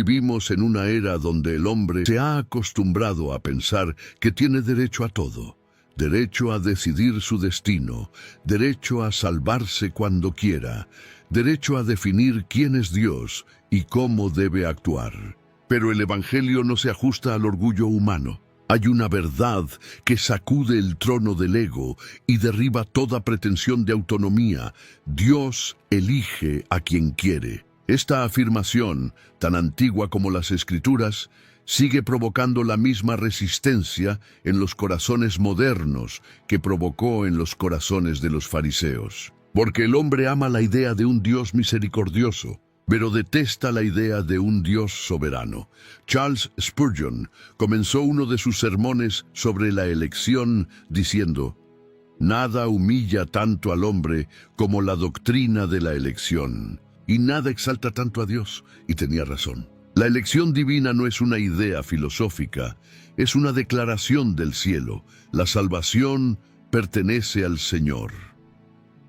Vivimos en una era donde el hombre se ha acostumbrado a pensar que tiene derecho a todo. Derecho a decidir su destino, derecho a salvarse cuando quiera, derecho a definir quién es Dios y cómo debe actuar. Pero el Evangelio no se ajusta al orgullo humano. Hay una verdad que sacude el trono del ego y derriba toda pretensión de autonomía. Dios elige a quien quiere. Esta afirmación, tan antigua como las Escrituras, sigue provocando la misma resistencia en los corazones modernos que provocó en los corazones de los fariseos. Porque el hombre ama la idea de un Dios misericordioso, pero detesta la idea de un Dios soberano. Charles Spurgeon comenzó uno de sus sermones sobre la elección diciendo: «Nada humilla tanto al hombre como la doctrina de la elección, y nada exalta tanto a Dios». Y tenía razón. La elección divina no es una idea filosófica, es una declaración del cielo. La salvación pertenece al Señor.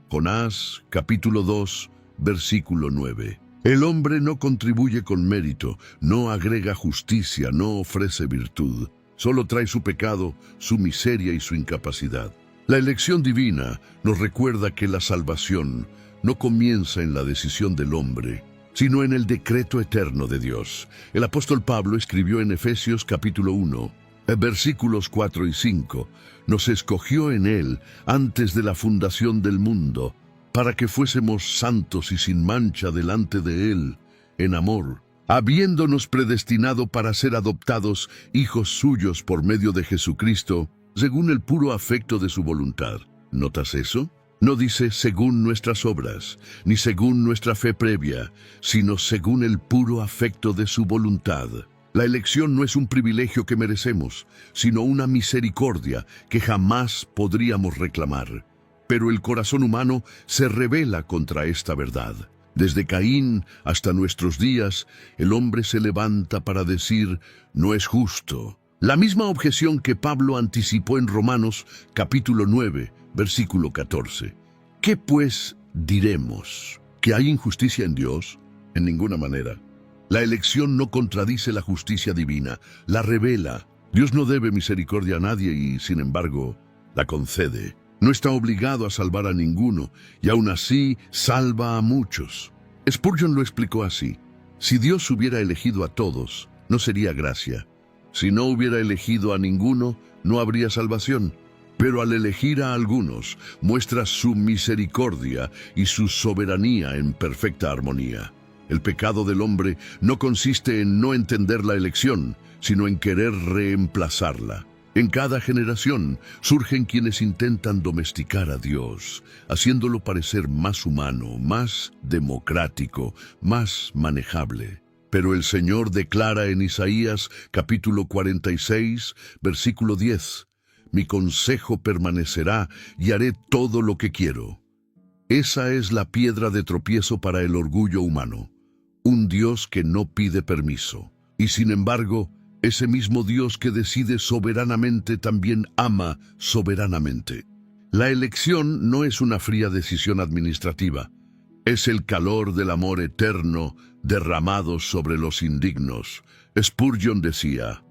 Jonás, capítulo 2, versículo 9. El hombre no contribuye con mérito, no agrega justicia, no ofrece virtud. Solo trae su pecado, su miseria y su incapacidad. La elección divina nos recuerda que la salvación no comienza en la decisión del hombre, sino en el decreto eterno de Dios. El apóstol Pablo escribió en Efesios capítulo 1, versículos 4 y 5, «Nos escogió en Él antes de la fundación del mundo, para que fuésemos santos y sin mancha delante de Él, en amor, habiéndonos predestinado para ser adoptados hijos suyos por medio de Jesucristo, según el puro afecto de su voluntad». ¿Notas eso? No dice según nuestras obras, ni según nuestra fe previa, sino según el puro afecto de su voluntad. La elección no es un privilegio que merecemos, sino una misericordia que jamás podríamos reclamar. Pero el corazón humano se rebela contra esta verdad. Desde Caín hasta nuestros días, el hombre se levanta para decir: «No es justo». La misma objeción que Pablo anticipó en Romanos capítulo 9, versículo 14. ¿Qué pues diremos? ¿Que hay injusticia en Dios? En ninguna manera. La elección no contradice la justicia divina, la revela. Dios no debe misericordia a nadie y, sin embargo, la concede. No está obligado a salvar a ninguno, y aún así salva a muchos. Spurgeon lo explicó así: si Dios hubiera elegido a todos, no sería gracia. Si no hubiera elegido a ninguno, no habría salvación. Pero al elegir a algunos, muestra su misericordia y su soberanía en perfecta armonía. El pecado del hombre no consiste en no entender la elección, sino en querer reemplazarla. En cada generación surgen quienes intentan domesticar a Dios, haciéndolo parecer más humano, más democrático, más manejable. Pero el Señor declara en Isaías capítulo 46, versículo 10, «Mi consejo permanecerá y haré todo lo que quiero». Esa es la piedra de tropiezo para el orgullo humano. Un Dios que no pide permiso. Y sin embargo, ese mismo Dios que decide soberanamente también ama soberanamente. La elección no es una fría decisión administrativa. Es el calor del amor eterno derramado sobre los indignos. Spurgeon decía: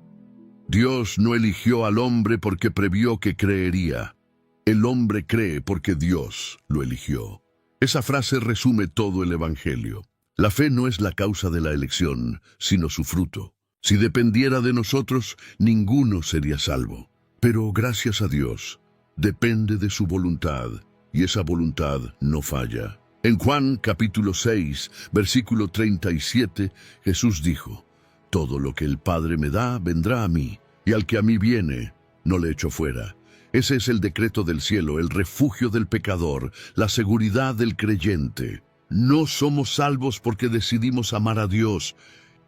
«Dios no eligió al hombre porque previó que creería. El hombre cree porque Dios lo eligió». Esa frase resume todo el Evangelio. La fe no es la causa de la elección, sino su fruto. Si dependiera de nosotros, ninguno sería salvo. Pero gracias a Dios, depende de su voluntad, y esa voluntad no falla. En Juan capítulo 6, versículo 37, Jesús dijo: «Todo lo que el Padre me da vendrá a mí, y al que a mí viene, no le echo fuera». Ese es el decreto del cielo, el refugio del pecador, la seguridad del creyente. No somos salvos porque decidimos amar a Dios.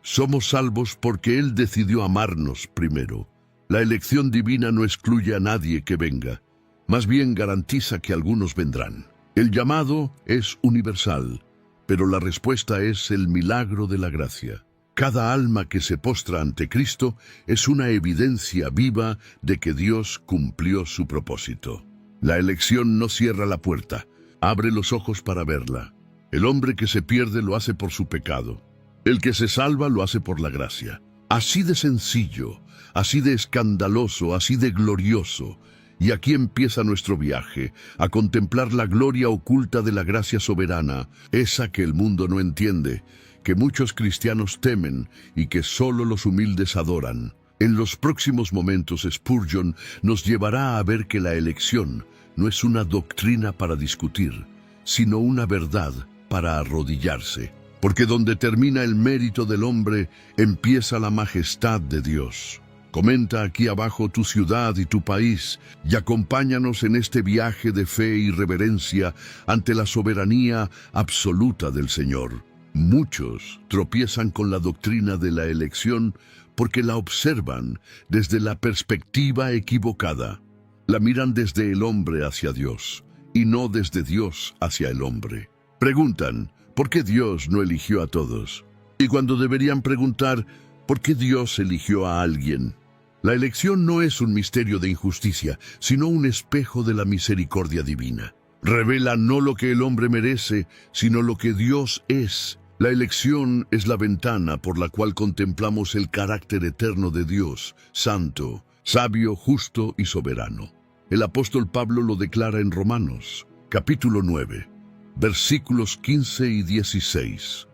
Somos salvos porque Él decidió amarnos primero. La elección divina no excluye a nadie que venga. Más bien garantiza que algunos vendrán. El llamado es universal, pero la respuesta es el milagro de la gracia. Cada alma que se postra ante Cristo es una evidencia viva de que Dios cumplió su propósito. La elección no cierra la puerta, abre los ojos para verla. El hombre que se pierde lo hace por su pecado. El que se salva lo hace por la gracia. Así de sencillo, así de escandaloso, así de glorioso. Y aquí empieza nuestro viaje, a contemplar la gloria oculta de la gracia soberana, esa que el mundo no entiende, que muchos cristianos temen y que solo los humildes adoran. En los próximos momentos, Spurgeon nos llevará a ver que la elección no es una doctrina para discutir, sino una verdad para arrodillarse. Porque donde termina el mérito del hombre, empieza la majestad de Dios. Comenta aquí abajo tu ciudad y tu país y acompáñanos en este viaje de fe y reverencia ante la soberanía absoluta del Señor. Muchos tropiezan con la doctrina de la elección porque la observan desde la perspectiva equivocada. La miran desde el hombre hacia Dios y no desde Dios hacia el hombre. Preguntan, ¿por qué Dios no eligió a todos? Y cuando deberían preguntar, ¿por qué Dios eligió a alguien? La elección no es un misterio de injusticia, sino un espejo de la misericordia divina. Revela no lo que el hombre merece, sino lo que Dios es. La elección es la ventana por la cual contemplamos el carácter eterno de Dios, santo, sabio, justo y soberano. El apóstol Pablo lo declara en Romanos, capítulo 9, versículos 15 y 16.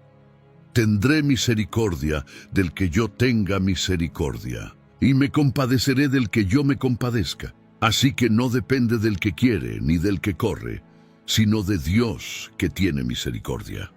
Tendré misericordia del que yo tenga misericordia, y me compadeceré del que yo me compadezca. Así que no depende del que quiere ni del que corre, sino de Dios que tiene misericordia.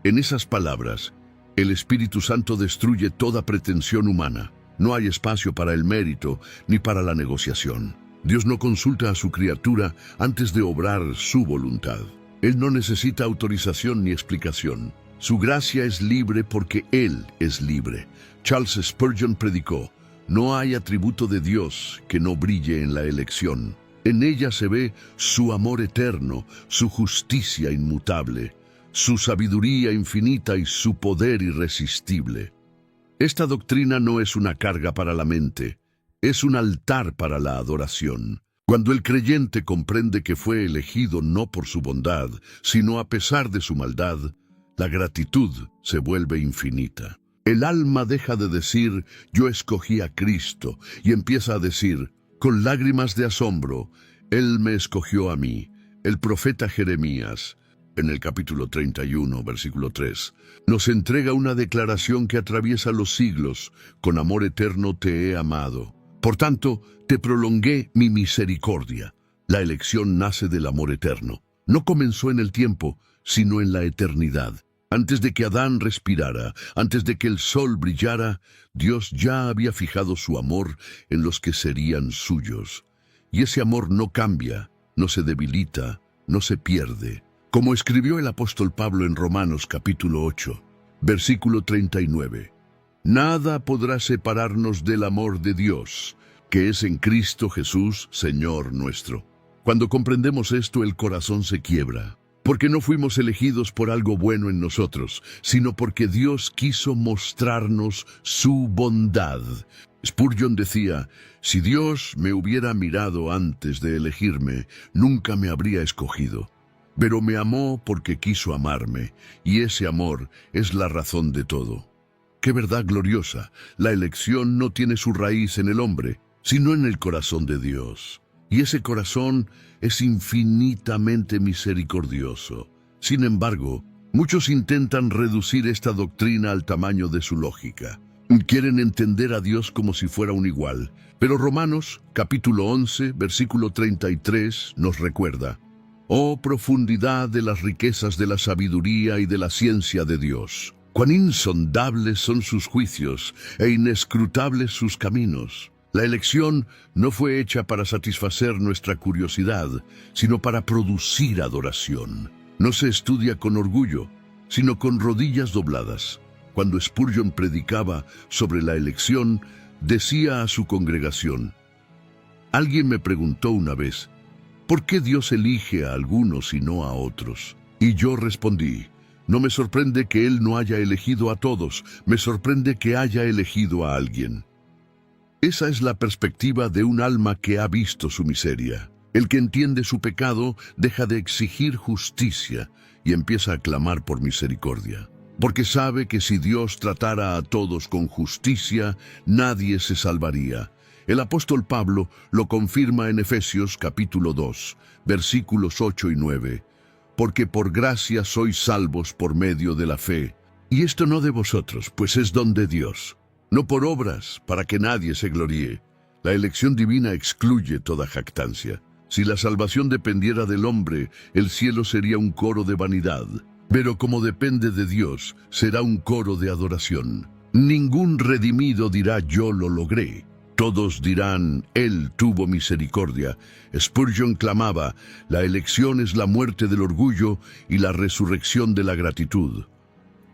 En esas palabras, el Espíritu Santo destruye toda pretensión humana. No hay espacio para el mérito ni para la negociación. Dios no consulta a su criatura antes de obrar su voluntad. Él no necesita autorización ni explicación. Su gracia es libre porque Él es libre. Charles Spurgeon predicó, no hay atributo de Dios que no brille en la elección. En ella se ve su amor eterno, su justicia inmutable, su sabiduría infinita y su poder irresistible. Esta doctrina no es una carga para la mente, es un altar para la adoración. Cuando el creyente comprende que fue elegido no por su bondad, sino a pesar de su maldad, la gratitud se vuelve infinita. El alma deja de decir, yo escogí a Cristo, y empieza a decir, con lágrimas de asombro, Él me escogió a mí. El profeta Jeremías, en el capítulo 31, versículo 3, nos entrega una declaración que atraviesa los siglos, con amor eterno te he amado. Por tanto, te prolongué mi misericordia. La elección nace del amor eterno. No comenzó en el tiempo, sino en la eternidad. Antes de que Adán respirara, antes de que el sol brillara, Dios ya había fijado su amor en los que serían suyos. Y ese amor no cambia, no se debilita, no se pierde. Como escribió el apóstol Pablo en Romanos capítulo 8, versículo 39. Nada podrá separarnos del amor de Dios, que es en Cristo Jesús, Señor nuestro. Cuando comprendemos esto, el corazón se quiebra. Porque no fuimos elegidos por algo bueno en nosotros, sino porque Dios quiso mostrarnos su bondad. Spurgeon decía, si Dios me hubiera mirado antes de elegirme, nunca me habría escogido. Pero me amó porque quiso amarme, y ese amor es la razón de todo. ¡Qué verdad gloriosa! La elección no tiene su raíz en el hombre, sino en el corazón de Dios. Y ese corazón es infinitamente misericordioso. Sin embargo, muchos intentan reducir esta doctrina al tamaño de su lógica. Quieren entender a Dios como si fuera un igual. Pero Romanos, capítulo 11, versículo 33, nos recuerda, oh profundidad de las riquezas de la sabiduría y de la ciencia de Dios. Cuán insondables son sus juicios e inescrutables sus caminos. La elección no fue hecha para satisfacer nuestra curiosidad, sino para producir adoración. No se estudia con orgullo, sino con rodillas dobladas. Cuando Spurgeon predicaba sobre la elección, decía a su congregación, alguien me preguntó una vez, ¿por qué Dios elige a algunos y no a otros? Y yo respondí, no me sorprende que Él no haya elegido a todos, me sorprende que haya elegido a alguien. Esa es la perspectiva de un alma que ha visto su miseria. El que entiende su pecado deja de exigir justicia y empieza a clamar por misericordia. porque sabe que si Dios tratara a todos con justicia, nadie se salvaría. El apóstol Pablo lo confirma en Efesios capítulo 2, versículos 8 y 9. Porque por gracia sois salvos por medio de la fe. Y esto no de vosotros, pues es don de Dios. No por obras, para que nadie se gloríe. La elección divina excluye toda jactancia. Si la salvación dependiera del hombre, el cielo sería un coro de vanidad. Pero como depende de Dios, será un coro de adoración. Ningún redimido dirá yo lo logré. Todos dirán, Él tuvo misericordia. Spurgeon clamaba, la elección es la muerte del orgullo y la resurrección de la gratitud.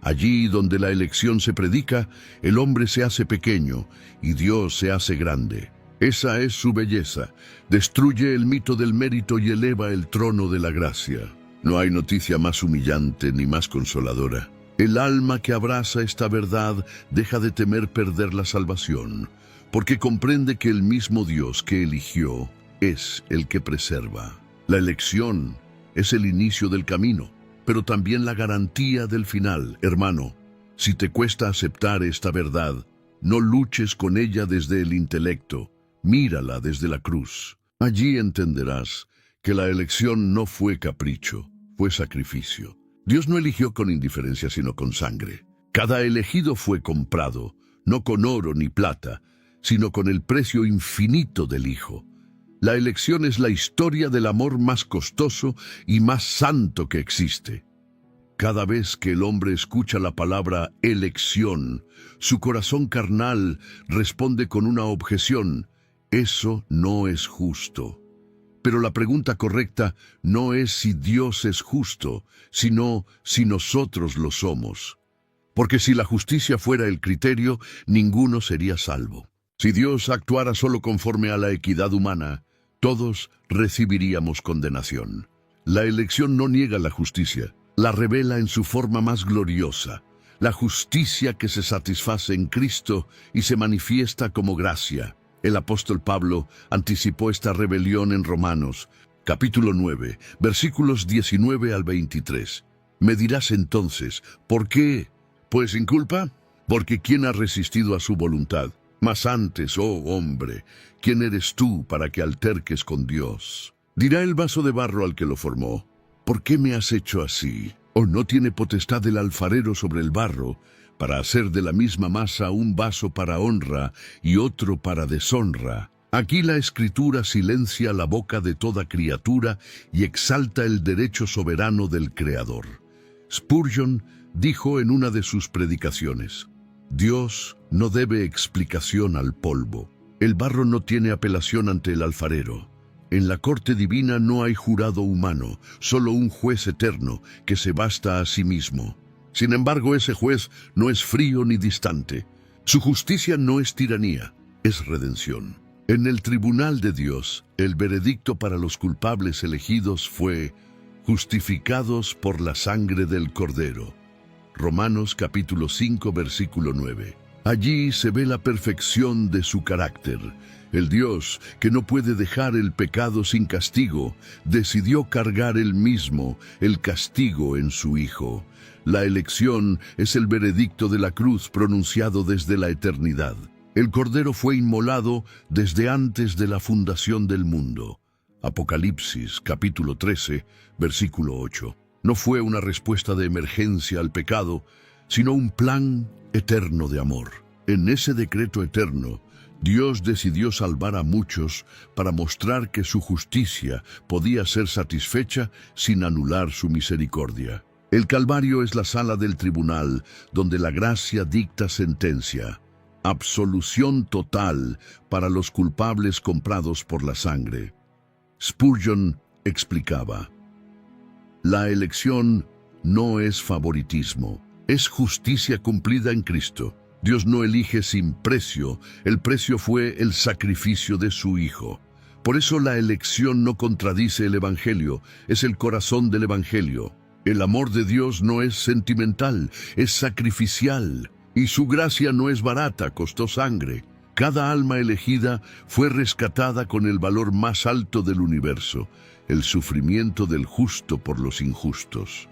Allí donde la elección se predica, el hombre se hace pequeño y Dios se hace grande. Esa es su belleza. Destruye el mito del mérito y eleva el trono de la gracia. No hay noticia más humillante ni más consoladora. El alma que abraza esta verdad deja de temer perder la salvación, porque comprende que el mismo Dios que eligió es el que preserva. La elección es el inicio del camino, pero también la garantía del final. Hermano, si te cuesta aceptar esta verdad, no luches con ella desde el intelecto, mírala desde la cruz. Allí entenderás que la elección no fue capricho, fue sacrificio. Dios no eligió con indiferencia, sino con sangre. Cada elegido fue comprado, no con oro ni plata, sino con el precio infinito del Hijo. La elección es la historia del amor más costoso y más santo que existe. Cada vez que el hombre escucha la palabra elección, su corazón carnal responde con una objeción: eso no es justo. Pero la pregunta correcta no es si Dios es justo, sino si nosotros lo somos. Porque si la justicia fuera el criterio, ninguno sería salvo. Si Dios actuara solo conforme a la equidad humana, todos recibiríamos condenación. La elección no niega la justicia, la revela en su forma más gloriosa, la justicia que se satisface en Cristo y se manifiesta como gracia. El apóstol Pablo anticipó esta rebelión en Romanos, capítulo 9, versículos 19 al 23. Me dirás entonces, ¿por qué? Pues sin culpa, porque ¿quién ha resistido a su voluntad? Mas antes, oh hombre, ¿quién eres tú para que alterques con Dios? Dirá el vaso de barro al que lo formó, ¿por qué me has hecho así? ¿O no tiene potestad el alfarero sobre el barro, para hacer de la misma masa un vaso para honra y otro para deshonra? Aquí la Escritura silencia la boca de toda criatura y exalta el derecho soberano del Creador. Spurgeon dijo en una de sus predicaciones: Dios no debe explicación al polvo. El barro no tiene apelación ante el alfarero. En la corte divina no hay jurado humano, solo un juez eterno que se basta a sí mismo. Sin embargo, ese juez no es frío ni distante. Su justicia no es tiranía, es redención. En el tribunal de Dios, el veredicto para los culpables elegidos fue: justificados por la sangre del Cordero. Romanos capítulo 5, versículo 9. Allí se ve la perfección de su carácter. El Dios, que no puede dejar el pecado sin castigo, decidió cargar él mismo el castigo en su Hijo. La elección es el veredicto de la cruz pronunciado desde la eternidad. El Cordero fue inmolado desde antes de la fundación del mundo. Apocalipsis capítulo 13, versículo 8. No fue una respuesta de emergencia al pecado, sino un plan eterno de amor. En ese decreto eterno, Dios decidió salvar a muchos para mostrar que su justicia podía ser satisfecha sin anular su misericordia. El Calvario es la sala del tribunal donde la gracia dicta sentencia. Absolución total para los culpables comprados por la sangre. Spurgeon explicaba: la elección no es favoritismo, es justicia cumplida en Cristo. Dios no elige sin precio, el precio fue el sacrificio de su Hijo. Por eso la elección no contradice el Evangelio, es el corazón del Evangelio. El amor de Dios no es sentimental, es sacrificial, y su gracia no es barata, costó sangre. Cada alma elegida fue rescatada con el valor más alto del universo, el sufrimiento del justo por los injustos.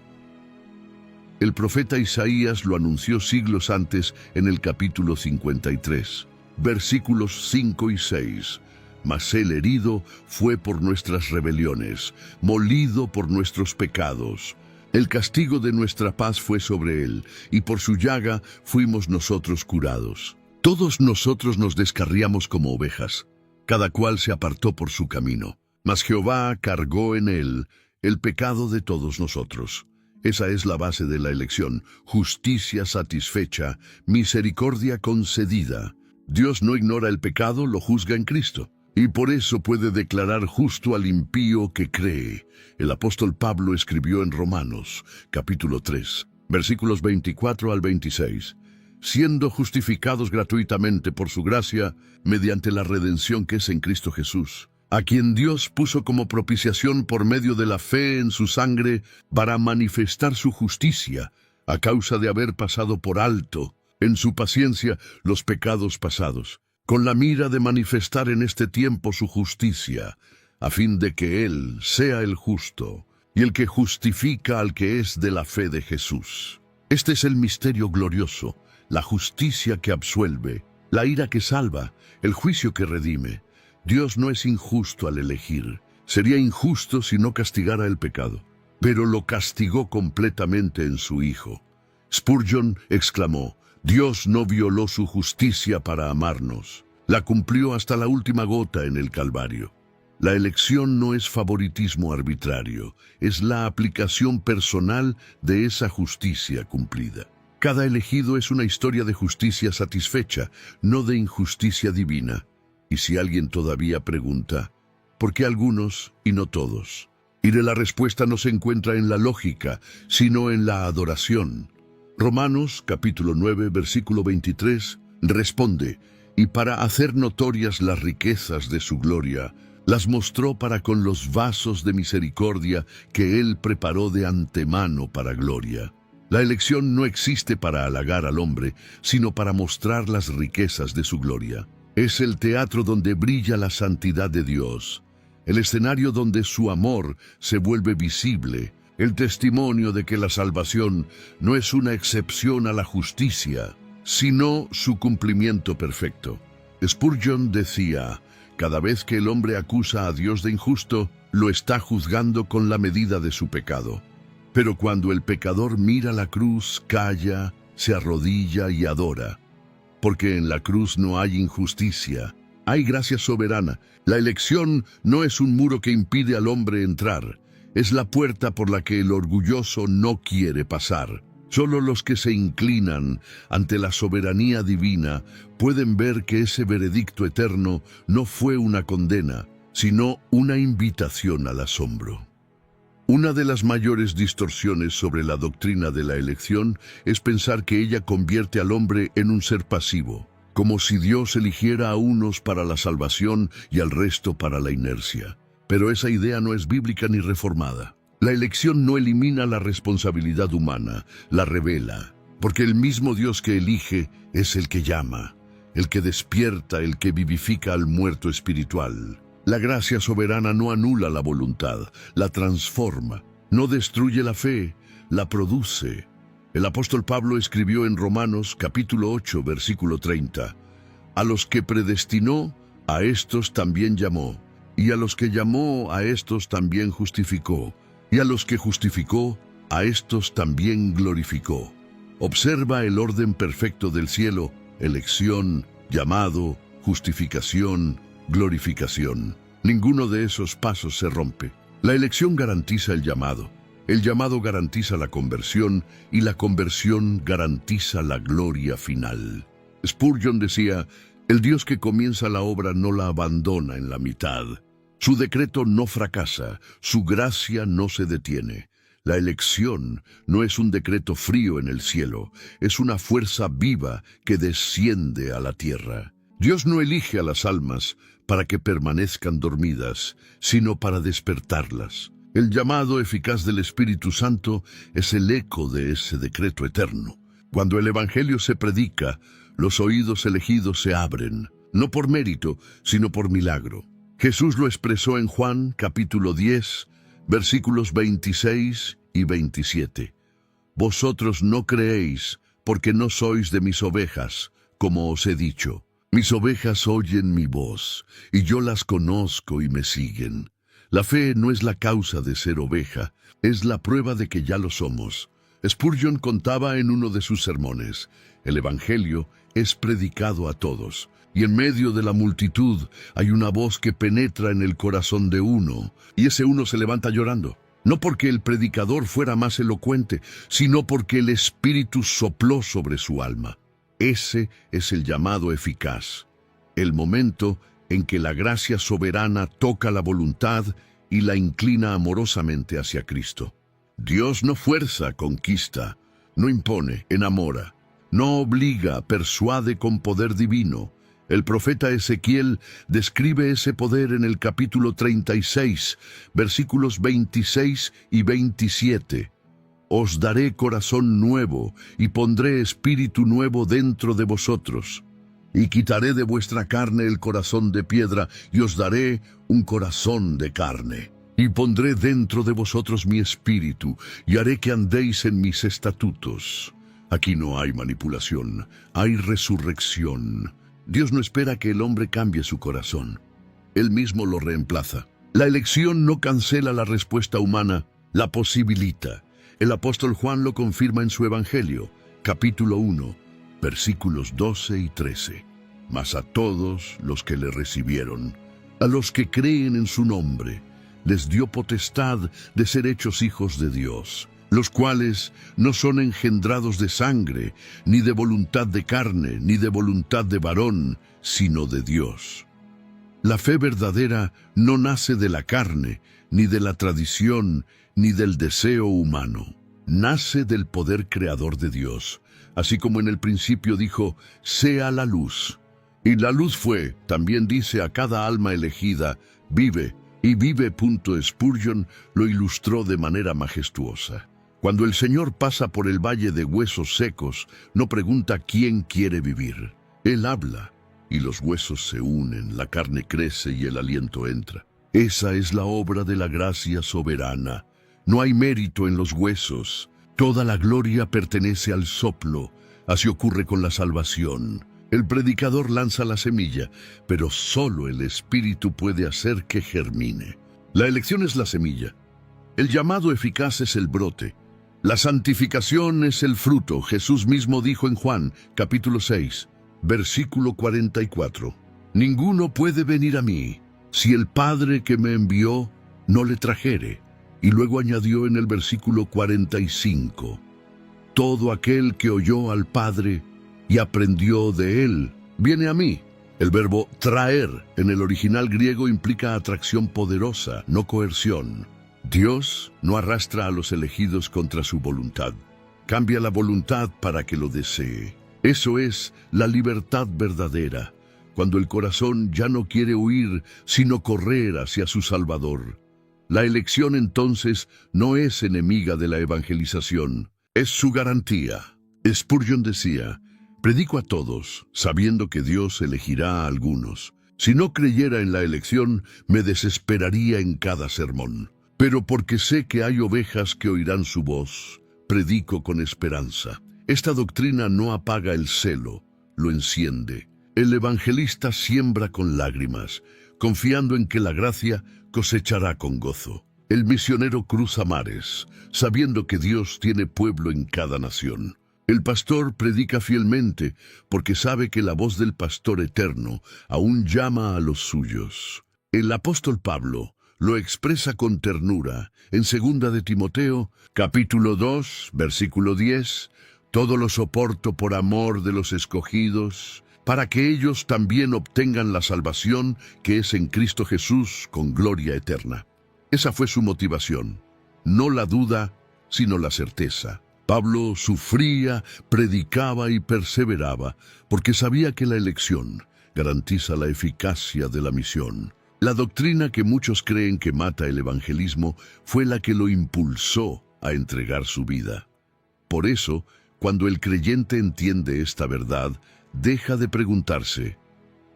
El profeta Isaías lo anunció siglos antes en el capítulo 53, versículos 5 y 6. Mas el herido fue por nuestras rebeliones, molido por nuestros pecados. El castigo de nuestra paz fue sobre él, y por su llaga fuimos nosotros curados. Todos nosotros nos descarriamos como ovejas, cada cual se apartó por su camino. Mas Jehová cargó en él el pecado de todos nosotros. Esa es la base de la elección: justicia satisfecha, misericordia concedida. Dios no ignora el pecado, lo juzga en Cristo. Y por eso puede declarar justo al impío que cree. El apóstol Pablo escribió en Romanos, capítulo 3, versículos 24 al 26. Siendo justificados gratuitamente por su gracia, mediante la redención que es en Cristo Jesús, a quien Dios puso como propiciación por medio de la fe en su sangre, para manifestar su justicia, a causa de haber pasado por alto, en su paciencia, los pecados pasados, con la mira de manifestar en este tiempo su justicia, a fin de que Él sea el justo, y el que justifica al que es de la fe de Jesús. Este es el misterio glorioso, la justicia que absuelve, la ira que salva, el juicio que redime. Dios no es injusto al elegir. Sería injusto si no castigara el pecado, pero lo castigó completamente en su Hijo. Spurgeon exclamó: Dios no violó su justicia para amarnos, la cumplió hasta la última gota en el Calvario. La elección no es favoritismo arbitrario, es la aplicación personal de esa justicia cumplida. Cada elegido es una historia de justicia satisfecha, no de injusticia divina. Y si alguien todavía pregunta, ¿por qué algunos y no todos? Y la respuesta no se encuentra en la lógica, sino en la adoración. Romanos, capítulo 9, versículo 23, responde: y para hacer notorias las riquezas de su gloria, las mostró para con los vasos de misericordia que Él preparó de antemano para gloria. La elección no existe para halagar al hombre, sino para mostrar las riquezas de su gloria. Es el teatro donde brilla la santidad de Dios, el escenario donde su amor se vuelve visible, el testimonio de que la salvación no es una excepción a la justicia, sino su cumplimiento perfecto. Spurgeon decía: cada vez que el hombre acusa a Dios de injusto, lo está juzgando con la medida de su pecado. Pero cuando el pecador mira la cruz, calla, se arrodilla y adora. Porque en la cruz no hay injusticia, hay gracia soberana. La elección no es un muro que impide al hombre entrar, es la puerta por la que el orgulloso no quiere pasar. Solo los que se inclinan ante la soberanía divina pueden ver que ese veredicto eterno no fue una condena, sino una invitación al asombro. Una de las mayores distorsiones sobre la doctrina de la elección es pensar que ella convierte al hombre en un ser pasivo, como si Dios eligiera a unos para la salvación y al resto para la inercia. Pero esa idea no es bíblica ni reformada. La elección no elimina la responsabilidad humana, la revela, porque el mismo Dios que elige es el que llama, el que despierta, el que vivifica al muerto espiritual. La gracia soberana no anula la voluntad, la transforma, no destruye la fe, la produce. El apóstol Pablo escribió en Romanos capítulo 8, versículo 30, a los que predestinó, a estos también llamó, y a los que llamó, a estos también justificó, y a los que justificó, a estos también glorificó. Observa el orden perfecto del cielo: elección, llamado, justificación, glorificación. Ninguno de esos pasos se rompe. La elección garantiza el llamado garantiza la conversión, y la conversión garantiza la gloria final. Spurgeon decía: el Dios que comienza la obra no la abandona en la mitad. Su decreto no fracasa, su gracia no se detiene. La elección no es un decreto frío en el cielo, es una fuerza viva que desciende a la tierra. Dios no elige a las almas para que permanezcan dormidas, sino para despertarlas. El llamado eficaz del Espíritu Santo es el eco de ese decreto eterno. Cuando el Evangelio se predica, los oídos elegidos se abren, no por mérito, sino por milagro. Jesús lo expresó en Juan capítulo 10, versículos 26 y 27. Vosotros no creéis, porque no sois de mis ovejas, como os he dicho. Mis ovejas oyen mi voz, y yo las conozco y me siguen. La fe no es la causa de ser oveja, es la prueba de que ya lo somos. Spurgeon contaba en uno de sus sermones: el Evangelio es predicado a todos, y en medio de la multitud hay una voz que penetra en el corazón de uno, y ese uno se levanta llorando. No porque el predicador fuera más elocuente, sino porque el Espíritu sopló sobre su alma. Ese es el llamado eficaz, el momento en que la gracia soberana toca la voluntad y la inclina amorosamente hacia Cristo. Dios no fuerza, conquista, no impone, enamora, no obliga, persuade con poder divino. El profeta Ezequiel describe ese poder en el capítulo 36, versículos 26 y 27. Os daré corazón nuevo y pondré espíritu nuevo dentro de vosotros. Y quitaré de vuestra carne el corazón de piedra y os daré un corazón de carne. Y pondré dentro de vosotros mi espíritu y haré que andéis en mis estatutos. Aquí no hay manipulación, hay resurrección. Dios no espera que el hombre cambie su corazón. Él mismo lo reemplaza. La elección no cancela la respuesta humana, la posibilita. El apóstol Juan lo confirma en su Evangelio, capítulo 1, versículos 12 y 13. Mas a todos los que le recibieron, a los que creen en su nombre, les dio potestad de ser hechos hijos de Dios, los cuales no son engendrados de sangre, ni de voluntad de carne, ni de voluntad de varón, sino de Dios. La fe verdadera no nace de la carne, ni de la tradición, ni del deseo humano. Nace del poder creador de Dios, así como en el principio dijo: sea la luz. Y la luz fue, también dice a cada alma elegida: vive, y vive. Spurgeon lo ilustró de manera majestuosa. Cuando el Señor pasa por el valle de huesos secos, no pregunta quién quiere vivir. Él habla, y los huesos se unen, la carne crece y el aliento entra. Esa es la obra de la gracia soberana. No hay mérito en los huesos. Toda la gloria pertenece al soplo. Así ocurre con la salvación. El predicador lanza la semilla, pero solo el Espíritu puede hacer que germine. La elección es la semilla. El llamado eficaz es el brote. La santificación es el fruto. Jesús mismo dijo en Juan, capítulo 6, versículo 44. Ninguno puede venir a mí si el Padre que me envió no le trajere. Y luego añadió en el versículo 45, todo aquel que oyó al Padre y aprendió de él, viene a mí. El verbo traer en el original griego implica atracción poderosa, no coerción. Dios no arrastra a los elegidos contra su voluntad. Cambia la voluntad para que lo desee. Eso es la libertad verdadera, cuando el corazón ya no quiere huir, sino correr hacia su Salvador. La elección entonces no es enemiga de la evangelización, es su garantía. Spurgeon decía: predico a todos, sabiendo que Dios elegirá a algunos. Si no creyera en la elección, me desesperaría en cada sermón. Pero porque sé que hay ovejas que oirán su voz, predico con esperanza. Esta doctrina no apaga el celo, lo enciende. El evangelista siembra con lágrimas, confiando en que la gracia cosechará con gozo. El misionero cruza mares, sabiendo que Dios tiene pueblo en cada nación. El pastor predica fielmente, porque sabe que la voz del pastor eterno aún llama a los suyos. El apóstol Pablo lo expresa con ternura en 2 de Timoteo, capítulo 2, versículo 10, todo lo soporto por amor de los escogidos, para que ellos también obtengan la salvación que es en Cristo Jesús con gloria eterna. Esa fue su motivación, no la duda, sino la certeza. Pablo sufría, predicaba y perseveraba, porque sabía que la elección garantiza la eficacia de la misión. La doctrina que muchos creen que mata el evangelismo fue la que lo impulsó a entregar su vida. Por eso, cuando el creyente entiende esta verdad, deja de preguntarse: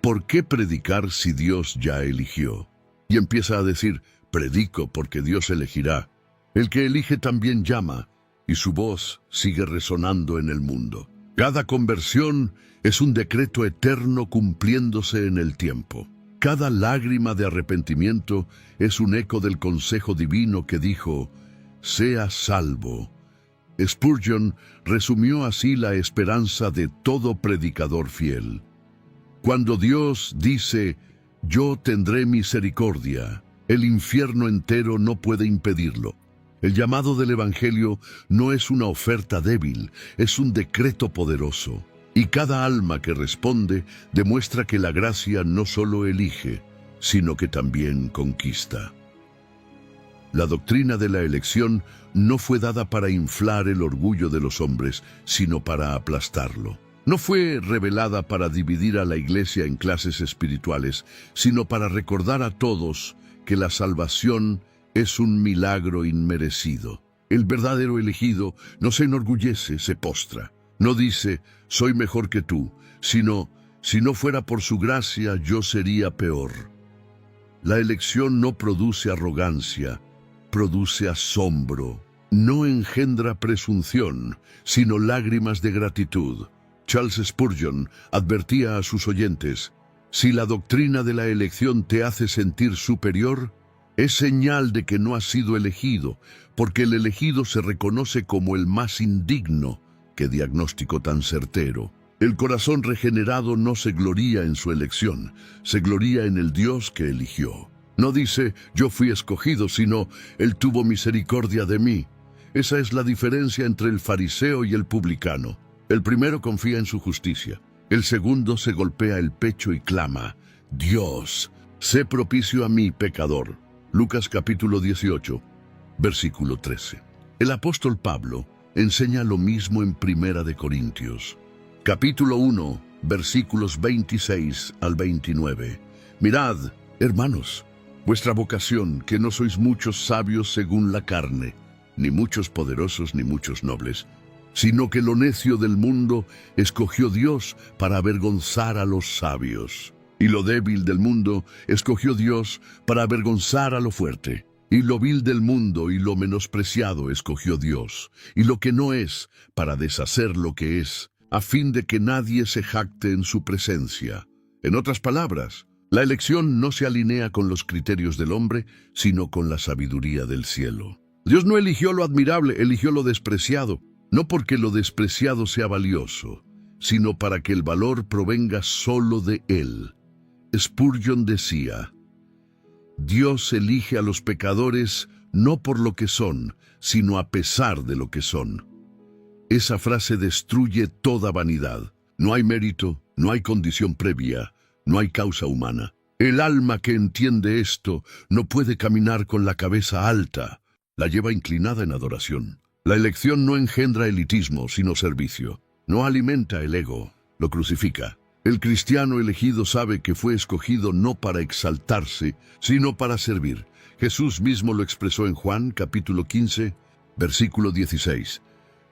¿por qué predicar si Dios ya eligió? Y empieza a decir: predico porque Dios elegirá. El que elige también llama, y su voz sigue resonando en el mundo. Cada conversión es un decreto eterno cumpliéndose en el tiempo. Cada lágrima de arrepentimiento es un eco del consejo divino que dijo, «Sea salvo». Spurgeon resumió así la esperanza de todo predicador fiel. Cuando Dios dice, «Yo tendré misericordia», el infierno entero no puede impedirlo. El llamado del Evangelio no es una oferta débil, es un decreto poderoso. Y cada alma que responde demuestra que la gracia no solo elige, sino que también conquista. La doctrina de la elección no fue dada para inflar el orgullo de los hombres, sino para aplastarlo. No fue revelada para dividir a la iglesia en clases espirituales, sino para recordar a todos que la salvación es un milagro inmerecido. El verdadero elegido no se enorgullece, se postra. No dice, soy mejor que tú, sino, si no fuera por su gracia, yo sería peor. La elección no produce arrogancia, produce asombro. No engendra presunción, sino lágrimas de gratitud. Charles Spurgeon advertía a sus oyentes, si la doctrina de la elección te hace sentir superior, es señal de que no has sido elegido, porque el elegido se reconoce como el más indigno. ¡Qué diagnóstico tan certero! El corazón regenerado no se gloría en su elección, se gloría en el Dios que eligió. No dice, yo fui escogido, sino, Él tuvo misericordia de mí. Esa es la diferencia entre el fariseo y el publicano. El primero confía en su justicia. El segundo se golpea el pecho y clama, Dios, sé propicio a mí, pecador. Lucas capítulo 18, versículo 13. El apóstol Pablo enseña lo mismo en Primera de Corintios, capítulo 1, versículos 26 al 29. Mirad, hermanos, vuestra vocación, que no sois muchos sabios según la carne, ni muchos poderosos, ni muchos nobles, sino que lo necio del mundo escogió Dios para avergonzar a los sabios. Y lo débil del mundo escogió Dios para avergonzar a lo fuerte. Y lo vil del mundo y lo menospreciado escogió Dios, y lo que no es, para deshacer lo que es, a fin de que nadie se jacte en su presencia. En otras palabras, la elección no se alinea con los criterios del hombre, sino con la sabiduría del cielo. Dios no eligió lo admirable, eligió lo despreciado, no porque lo despreciado sea valioso, sino para que el valor provenga solo de Él. Spurgeon decía, Dios elige a los pecadores no por lo que son, sino a pesar de lo que son. Esa frase destruye toda vanidad. No hay mérito, no hay condición previa, no hay causa humana. El alma que entiende esto no puede caminar con la cabeza alta, la lleva inclinada en adoración. La elección no engendra elitismo, sino servicio. No alimenta el ego, lo crucifica. El cristiano elegido sabe que fue escogido no para exaltarse, sino para servir. Jesús mismo lo expresó en Juan, capítulo 15, versículo 16.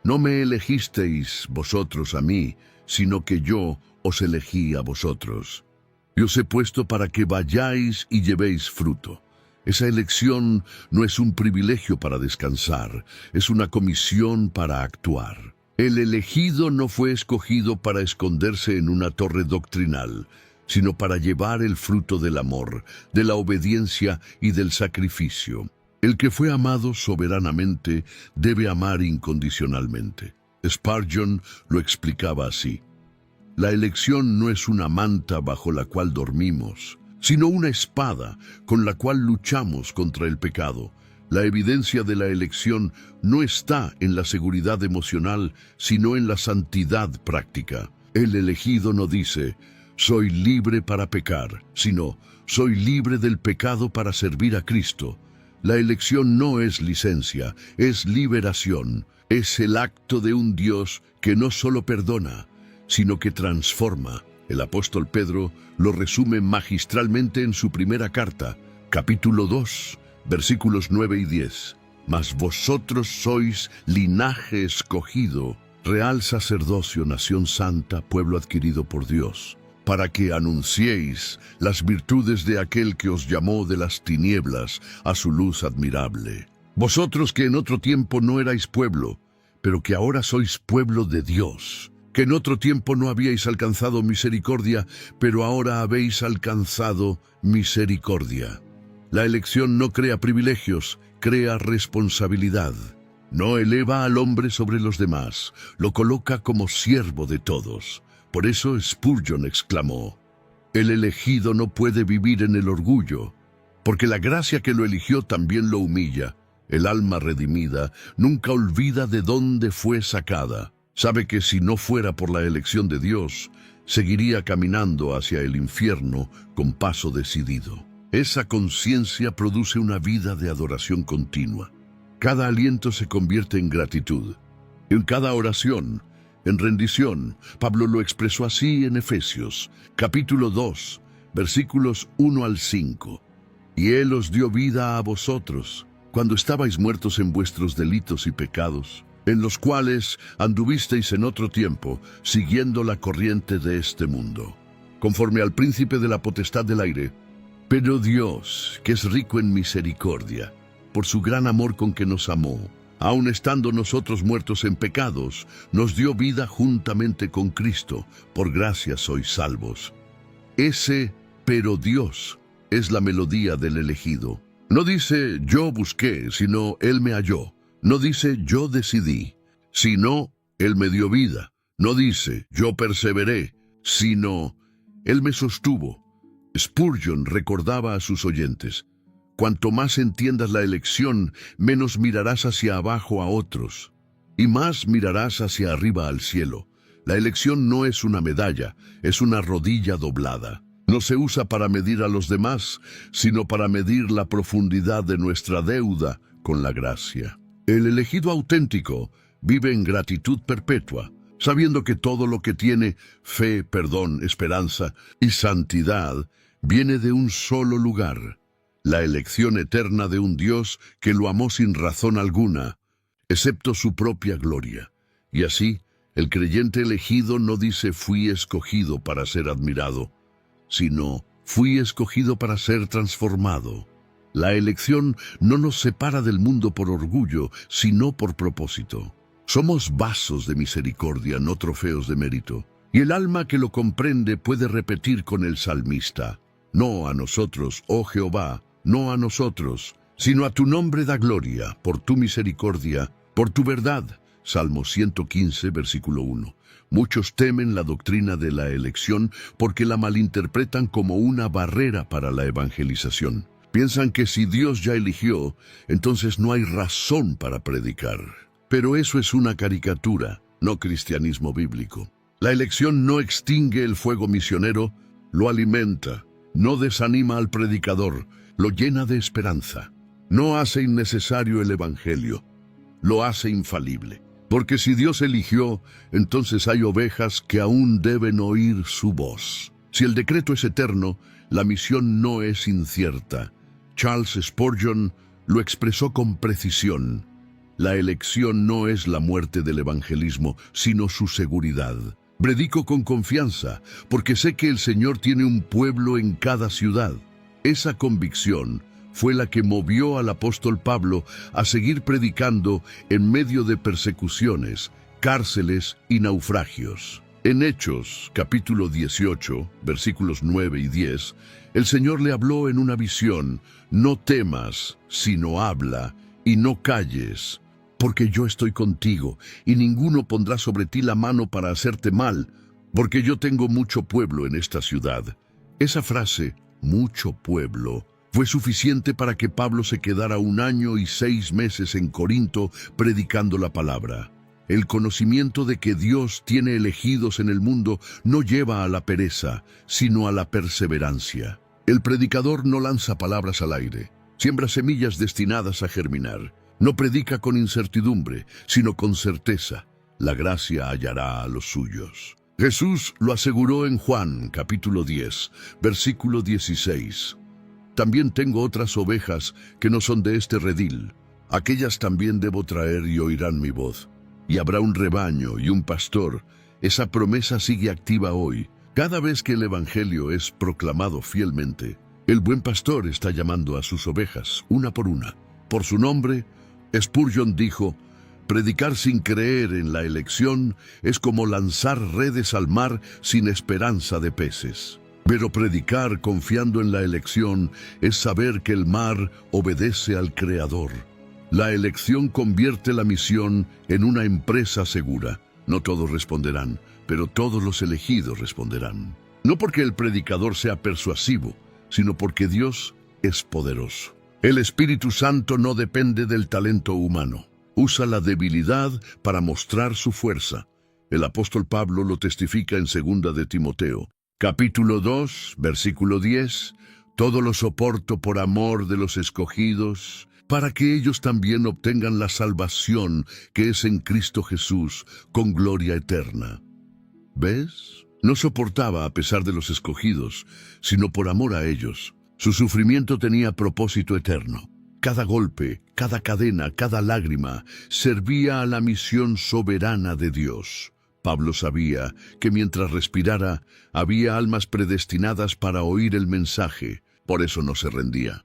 No me elegisteis vosotros a mí, sino que yo os elegí a vosotros. Y os he puesto para que vayáis y llevéis fruto. Esa elección no es un privilegio para descansar, es una comisión para actuar. El elegido no fue escogido para esconderse en una torre doctrinal, sino para llevar el fruto del amor, de la obediencia y del sacrificio. El que fue amado soberanamente debe amar incondicionalmente. Spurgeon lo explicaba así. La elección no es una manta bajo la cual dormimos, sino una espada con la cual luchamos contra el pecado. La evidencia de la elección no está en la seguridad emocional, sino en la santidad práctica. El elegido no dice, soy libre para pecar, sino, soy libre del pecado para servir a Cristo. La elección no es licencia, es liberación. Es el acto de un Dios que no solo perdona, sino que transforma. El apóstol Pedro lo resume magistralmente en su primera carta, capítulo 2, versículos 9 y 10. Mas vosotros sois linaje escogido, real sacerdocio, nación santa, pueblo adquirido por Dios, para que anunciéis las virtudes de aquel que os llamó de las tinieblas a su luz admirable. Vosotros que en otro tiempo no erais pueblo, pero que ahora sois pueblo de Dios, que en otro tiempo no habíais alcanzado misericordia, pero ahora habéis alcanzado misericordia. La elección no crea privilegios, crea responsabilidad. No eleva al hombre sobre los demás, lo coloca como siervo de todos. Por eso Spurgeon exclamó: el elegido no puede vivir en el orgullo, porque la gracia que lo eligió también lo humilla. El alma redimida nunca olvida de dónde fue sacada. Sabe que si no fuera por la elección de Dios, seguiría caminando hacia el infierno con paso decidido. Esa conciencia produce una vida de adoración continua. Cada aliento se convierte en gratitud. En cada oración, en rendición. Pablo lo expresó así en Efesios, capítulo 2, versículos 1 al 5. Y Él os dio vida a vosotros, cuando estabais muertos en vuestros delitos y pecados, en los cuales anduvisteis en otro tiempo, siguiendo la corriente de este mundo, conforme al príncipe de la potestad del aire. Pero Dios, que es rico en misericordia, por su gran amor con que nos amó, aun estando nosotros muertos en pecados, nos dio vida juntamente con Cristo. Por gracia sois salvos. Ese pero Dios es la melodía del elegido. No dice yo busqué, sino Él me halló. No dice yo decidí, sino Él me dio vida. No dice yo perseveré, sino Él me sostuvo. Spurgeon recordaba a sus oyentes: cuanto más entiendas la elección, menos mirarás hacia abajo a otros, y más mirarás hacia arriba al cielo. La elección no es una medalla, es una rodilla doblada. No se usa para medir a los demás, sino para medir la profundidad de nuestra deuda con la gracia. El elegido auténtico vive en gratitud perpetua, sabiendo que todo lo que tiene, fe, perdón, esperanza y santidad, viene de un solo lugar: la elección eterna de un Dios que lo amó sin razón alguna, excepto su propia gloria. Y así, el creyente elegido no dice fui escogido para ser admirado, sino fui escogido para ser transformado. La elección no nos separa del mundo por orgullo, sino por propósito. Somos vasos de misericordia, no trofeos de mérito. Y el alma que lo comprende puede repetir con el salmista: no a nosotros, oh Jehová, no a nosotros, sino a tu nombre da gloria, por tu misericordia, por tu verdad. Salmo 115, versículo 1. Muchos temen la doctrina de la elección porque la malinterpretan como una barrera para la evangelización. Piensan que si Dios ya eligió, entonces no hay razón para predicar. Pero eso es una caricatura, no cristianismo bíblico. La elección no extingue el fuego misionero, lo alimenta. No desanima al predicador, lo llena de esperanza. No hace innecesario el evangelio, lo hace infalible. Porque si Dios eligió, entonces hay ovejas que aún deben oír su voz. Si el decreto es eterno, la misión no es incierta. Charles Spurgeon lo expresó con precisión: la elección no es la muerte del evangelismo, sino su seguridad. Predico con confianza, porque sé que el Señor tiene un pueblo en cada ciudad. Esa convicción fue la que movió al apóstol Pablo a seguir predicando en medio de persecuciones, cárceles y naufragios. En Hechos, capítulo 18, versículos 9 y 10, el Señor le habló en una visión: no temas, sino habla, y no calles, porque yo estoy contigo, y ninguno pondrá sobre ti la mano para hacerte mal, porque yo tengo mucho pueblo en esta ciudad. Esa frase, mucho pueblo, fue suficiente para que Pablo se quedara 1 año y 6 meses en Corinto predicando la palabra. El conocimiento de que Dios tiene elegidos en el mundo no lleva a la pereza, sino a la perseverancia. El predicador no lanza palabras al aire, siembra semillas destinadas a germinar. No predica con incertidumbre, sino con certeza. La gracia hallará a los suyos. Jesús lo aseguró en Juan, capítulo 10, versículo 16. También tengo otras ovejas que no son de este redil. Aquellas también debo traer y oirán mi voz. Y habrá un rebaño y un pastor. Esa promesa sigue activa hoy. Cada vez que el evangelio es proclamado fielmente, el buen pastor está llamando a sus ovejas, una por una. Por su nombre, Spurgeon dijo: Predicar sin creer en la elección es como lanzar redes al mar sin esperanza de peces. Pero predicar confiando en la elección es saber que el mar obedece al Creador. La elección convierte la misión en una empresa segura. No todos responderán, pero todos los elegidos responderán. No porque el predicador sea persuasivo, sino porque Dios es poderoso. El Espíritu Santo no depende del talento humano. Usa la debilidad para mostrar su fuerza. El apóstol Pablo lo testifica en 2 de Timoteo. Capítulo 2, versículo 10. Todo lo soporto por amor de los escogidos, para que ellos también obtengan la salvación que es en Cristo Jesús, con gloria eterna. ¿Ves? No soportaba a pesar de los escogidos, sino por amor a ellos. Su sufrimiento tenía propósito eterno. Cada golpe, cada cadena, cada lágrima servía a la misión soberana de Dios. Pablo sabía que mientras respirara, había almas predestinadas para oír el mensaje, por eso no se rendía.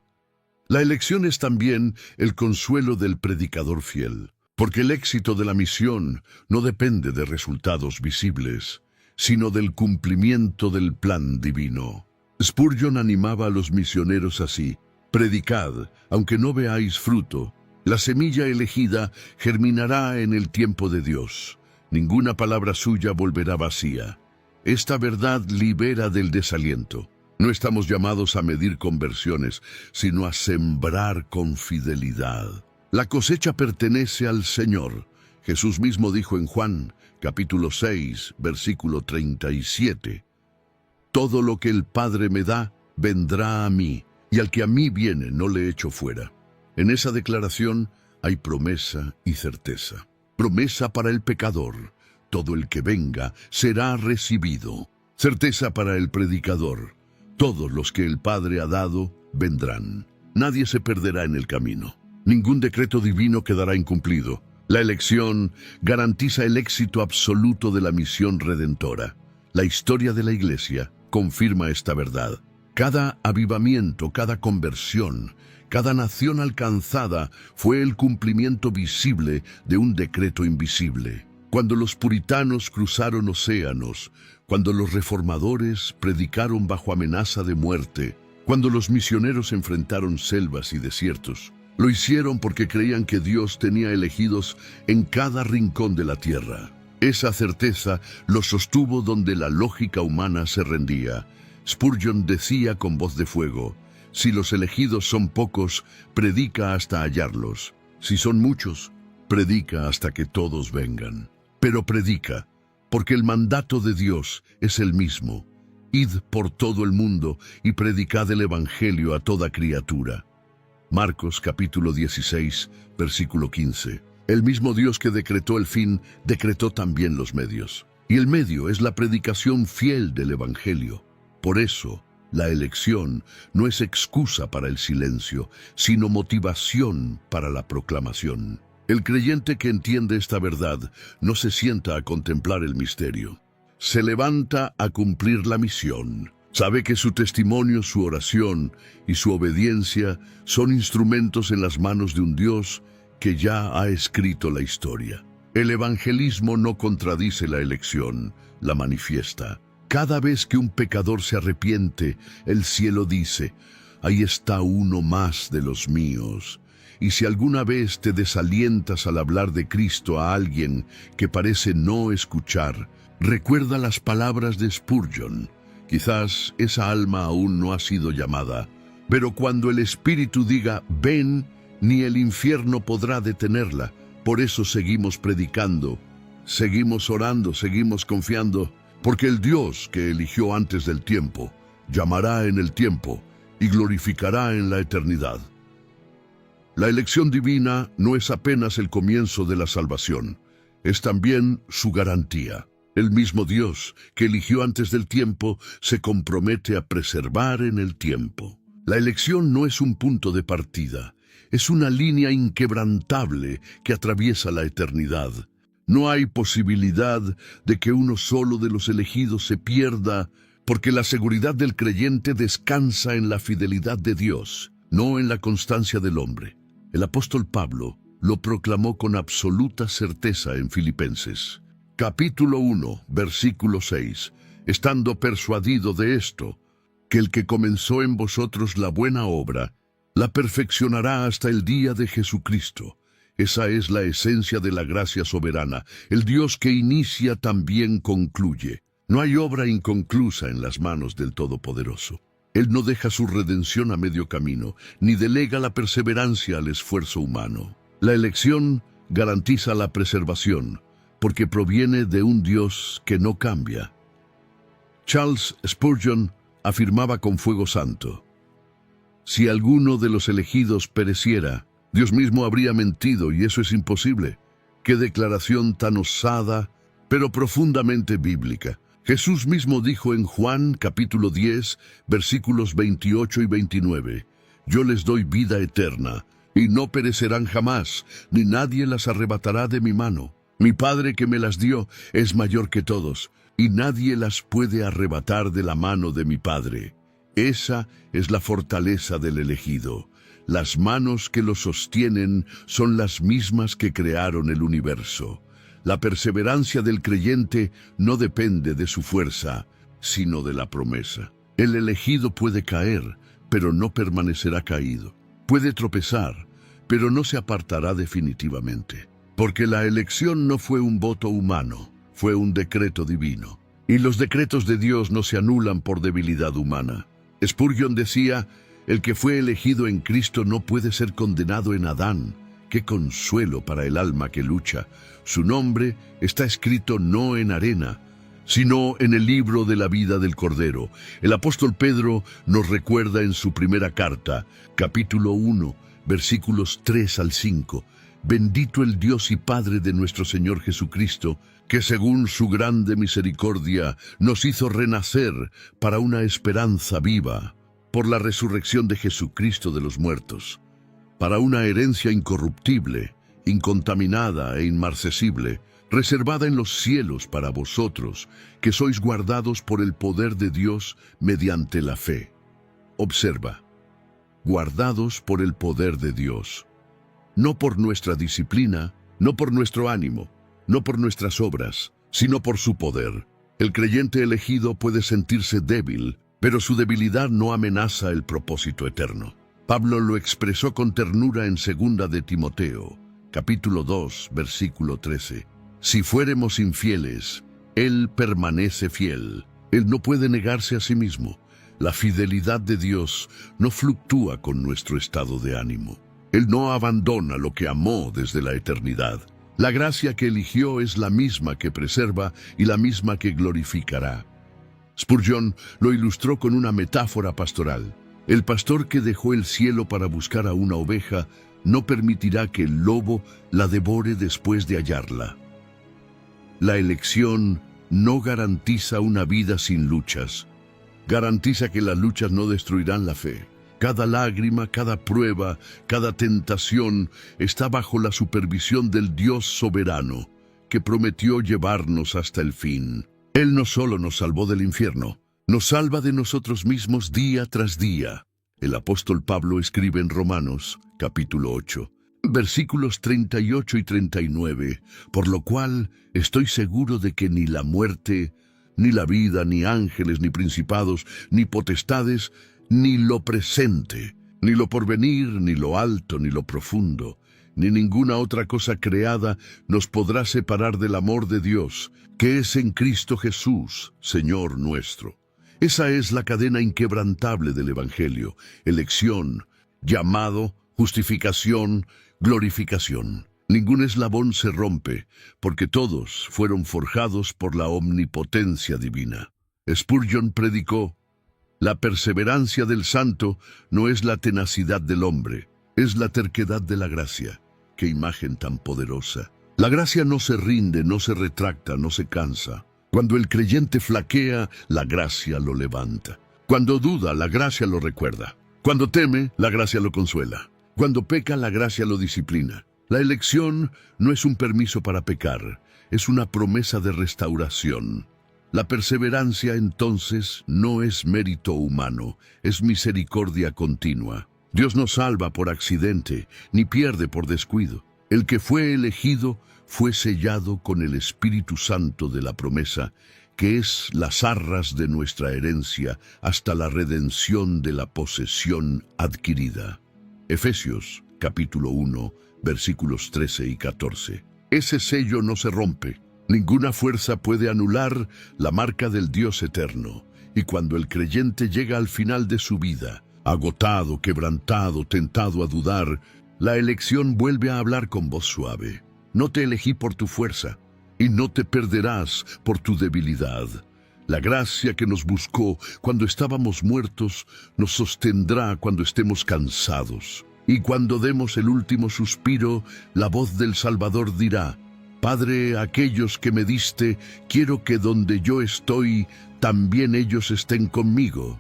La elección es también el consuelo del predicador fiel, porque el éxito de la misión no depende de resultados visibles, sino del cumplimiento del plan divino. Spurgeon animaba a los misioneros así: predicad, aunque no veáis fruto. La semilla elegida germinará en el tiempo de Dios. Ninguna palabra suya volverá vacía. Esta verdad libera del desaliento. No estamos llamados a medir conversiones, sino a sembrar con fidelidad. La cosecha pertenece al Señor. Jesús mismo dijo en Juan, capítulo 6, versículo 37. Todo lo que el Padre me da, vendrá a mí, y al que a mí viene no le echo fuera. En esa declaración hay promesa y certeza. Promesa para el pecador: todo el que venga será recibido. Certeza para el predicador: todos los que el Padre ha dado vendrán. Nadie se perderá en el camino. Ningún decreto divino quedará incumplido. La elección garantiza el éxito absoluto de la misión redentora. La historia de la Iglesia confirma esta verdad. Cada avivamiento, cada conversión, cada nación alcanzada fue el cumplimiento visible de un decreto invisible. Cuando los puritanos cruzaron océanos, cuando los reformadores predicaron bajo amenaza de muerte, cuando los misioneros enfrentaron selvas y desiertos, lo hicieron porque creían que Dios tenía elegidos en cada rincón de la tierra. Esa certeza los sostuvo donde la lógica humana se rendía. Spurgeon decía con voz de fuego: si los elegidos son pocos, predica hasta hallarlos. Si son muchos, predica hasta que todos vengan. Pero predica, porque el mandato de Dios es el mismo: id por todo el mundo y predicad el Evangelio a toda criatura. Marcos capítulo 16, versículo 15. El mismo Dios que decretó el fin, decretó también los medios. Y el medio es la predicación fiel del Evangelio. Por eso, la elección no es excusa para el silencio, sino motivación para la proclamación. El creyente que entiende esta verdad no se sienta a contemplar el misterio. Se levanta a cumplir la misión. Sabe que su testimonio, su oración y su obediencia son instrumentos en las manos de un Dios que ya ha escrito la historia. El evangelismo no contradice la elección, la manifiesta. Cada vez que un pecador se arrepiente, el cielo dice: ahí está uno más de los míos. Y si alguna vez te desalientas al hablar de Cristo a alguien que parece no escuchar, recuerda las palabras de Spurgeon. Quizás esa alma aún no ha sido llamada, pero cuando el Espíritu diga ven, ni el infierno podrá detenerla. Por eso seguimos predicando, seguimos orando, seguimos confiando, porque el Dios que eligió antes del tiempo, llamará en el tiempo y glorificará en la eternidad. La elección divina no es apenas el comienzo de la salvación, es también su garantía. El mismo Dios que eligió antes del tiempo se compromete a preservar en el tiempo. La elección no es un punto de partida, es una línea inquebrantable que atraviesa la eternidad. No hay posibilidad de que uno solo de los elegidos se pierda, porque la seguridad del creyente descansa en la fidelidad de Dios, no en la constancia del hombre. El apóstol Pablo lo proclamó con absoluta certeza en Filipenses. Capítulo 1, versículo 6. Estando persuadido de esto, que el que comenzó en vosotros la buena obra, la perfeccionará hasta el día de Jesucristo. Esa es la esencia de la gracia soberana. El Dios que inicia también concluye. No hay obra inconclusa en las manos del Todopoderoso. Él no deja su redención a medio camino, ni delega la perseverancia al esfuerzo humano. La elección garantiza la preservación, porque proviene de un Dios que no cambia. Charles Spurgeon afirmaba con fuego santo: si alguno de los elegidos pereciera, Dios mismo habría mentido, y eso es imposible. Qué declaración tan osada, pero profundamente bíblica. Jesús mismo dijo en Juan capítulo 10, versículos 28 y 29, yo les doy vida eterna, y no perecerán jamás, ni nadie las arrebatará de mi mano. Mi Padre que me las dio es mayor que todos, y nadie las puede arrebatar de la mano de mi Padre. Esa es la fortaleza del elegido. Las manos que lo sostienen son las mismas que crearon el universo. La perseverancia del creyente no depende de su fuerza, sino de la promesa. El elegido puede caer, pero no permanecerá caído. Puede tropezar, pero no se apartará definitivamente. Porque la elección no fue un voto humano, fue un decreto divino. Y los decretos de Dios no se anulan por debilidad humana. Spurgeon decía: el que fue elegido en Cristo no puede ser condenado en Adán. ¡Qué consuelo para el alma que lucha! Su nombre está escrito no en arena, sino en el libro de la vida del Cordero. El apóstol Pedro nos recuerda en su primera carta, capítulo 1, versículos 3 al 5, bendito el Dios y Padre de nuestro Señor Jesucristo, que según su grande misericordia nos hizo renacer para una esperanza viva, por la resurrección de Jesucristo de los muertos, para una herencia incorruptible, incontaminada e inmarcesible, reservada en los cielos para vosotros, que sois guardados por el poder de Dios mediante la fe. Observa, guardados por el poder de Dios, no por nuestra disciplina, no por nuestro ánimo, no por nuestras obras, sino por su poder. El creyente elegido puede sentirse débil, pero su debilidad no amenaza el propósito eterno. Pablo lo expresó con ternura en 2 de Timoteo, capítulo 2, versículo 13. Si fuéremos infieles, Él permanece fiel. Él no puede negarse a sí mismo. La fidelidad de Dios no fluctúa con nuestro estado de ánimo. Él no abandona lo que amó desde la eternidad. La gracia que eligió es la misma que preserva y la misma que glorificará. Spurgeon lo ilustró con una metáfora pastoral. El pastor que dejó el cielo para buscar a una oveja no permitirá que el lobo la devore después de hallarla. La elección no garantiza una vida sin luchas. Garantiza que las luchas no destruirán la fe. Cada lágrima, cada prueba, cada tentación está bajo la supervisión del Dios soberano, que prometió llevarnos hasta el fin. Él no solo nos salvó del infierno, nos salva de nosotros mismos día tras día. El apóstol Pablo escribe en Romanos, capítulo 8, versículos 38 y 39, por lo cual estoy seguro de que ni la muerte, ni la vida, ni ángeles, ni principados, ni potestades, ni lo presente, ni lo porvenir, ni lo alto, ni lo profundo, ni ninguna otra cosa creada nos podrá separar del amor de Dios, que es en Cristo Jesús, Señor nuestro. Esa es la cadena inquebrantable del Evangelio: elección, llamado, justificación, glorificación. Ningún eslabón se rompe, porque todos fueron forjados por la omnipotencia divina. Spurgeon predicó: la perseverancia del santo no es la tenacidad del hombre, es la terquedad de la gracia. ¡Qué imagen tan poderosa! La gracia no se rinde, no se retracta, no se cansa. Cuando el creyente flaquea, la gracia lo levanta. Cuando duda, la gracia lo recuerda. Cuando teme, la gracia lo consuela. Cuando peca, la gracia lo disciplina. La elección no es un permiso para pecar, es una promesa de restauración. La perseverancia, entonces, no es mérito humano, es misericordia continua. Dios no salva por accidente, ni pierde por descuido. El que fue elegido fue sellado con el Espíritu Santo de la promesa, que es las arras de nuestra herencia hasta la redención de la posesión adquirida. Efesios, capítulo 1, versículos 13 y 14. Ese sello no se rompe. Ninguna fuerza puede anular la marca del Dios eterno. Y cuando el creyente llega al final de su vida, agotado, quebrantado, tentado a dudar, la elección vuelve a hablar con voz suave. No te elegí por tu fuerza, y no te perderás por tu debilidad. La gracia que nos buscó cuando estábamos muertos nos sostendrá cuando estemos cansados. Y cuando demos el último suspiro, la voz del Salvador dirá: Padre, aquellos que me diste, quiero que donde yo estoy, también ellos estén conmigo.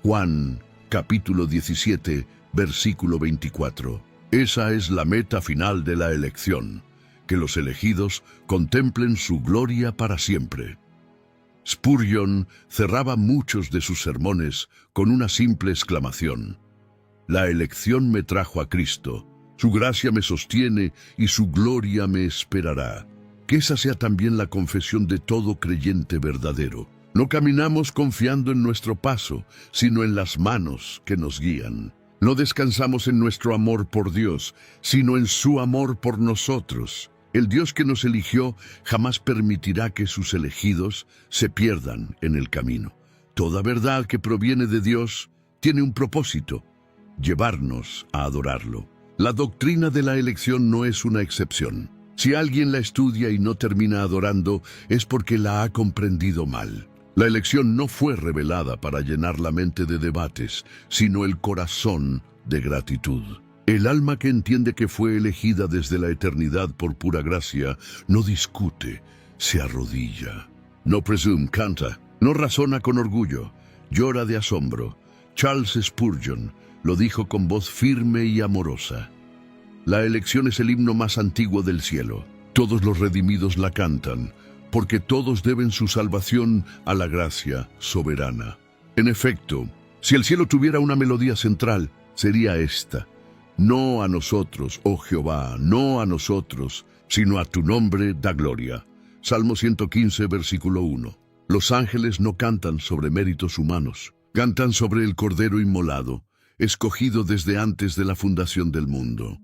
Juan, capítulo 17, versículo 24. Esa es la meta final de la elección, que los elegidos contemplen su gloria para siempre. Spurgeon cerraba muchos de sus sermones con una simple exclamación: La elección me trajo a Cristo, su gracia me sostiene y su gloria me esperará. Que esa sea también la confesión de todo creyente verdadero. No caminamos confiando en nuestro paso, sino en las manos que nos guían. No descansamos en nuestro amor por Dios, sino en su amor por nosotros. El Dios que nos eligió jamás permitirá que sus elegidos se pierdan en el camino. Toda verdad que proviene de Dios tiene un propósito: llevarnos a adorarlo. La doctrina de la elección no es una excepción. Si alguien la estudia y no termina adorando, es porque la ha comprendido mal. La elección no fue revelada para llenar la mente de debates, sino el corazón de gratitud. El alma que entiende que fue elegida desde la eternidad por pura gracia, no discute, se arrodilla. No presume, canta, no razona con orgullo, llora de asombro. Charles Spurgeon lo dijo con voz firme y amorosa. La elección es el himno más antiguo del cielo. Todos los redimidos la cantan, porque todos deben su salvación a la gracia soberana. En efecto, si el cielo tuviera una melodía central, sería esta: No a nosotros, oh Jehová, no a nosotros, sino a tu nombre da gloria. Salmo 115, versículo 1. Los ángeles no cantan sobre méritos humanos, cantan sobre el Cordero inmolado, escogido desde antes de la fundación del mundo.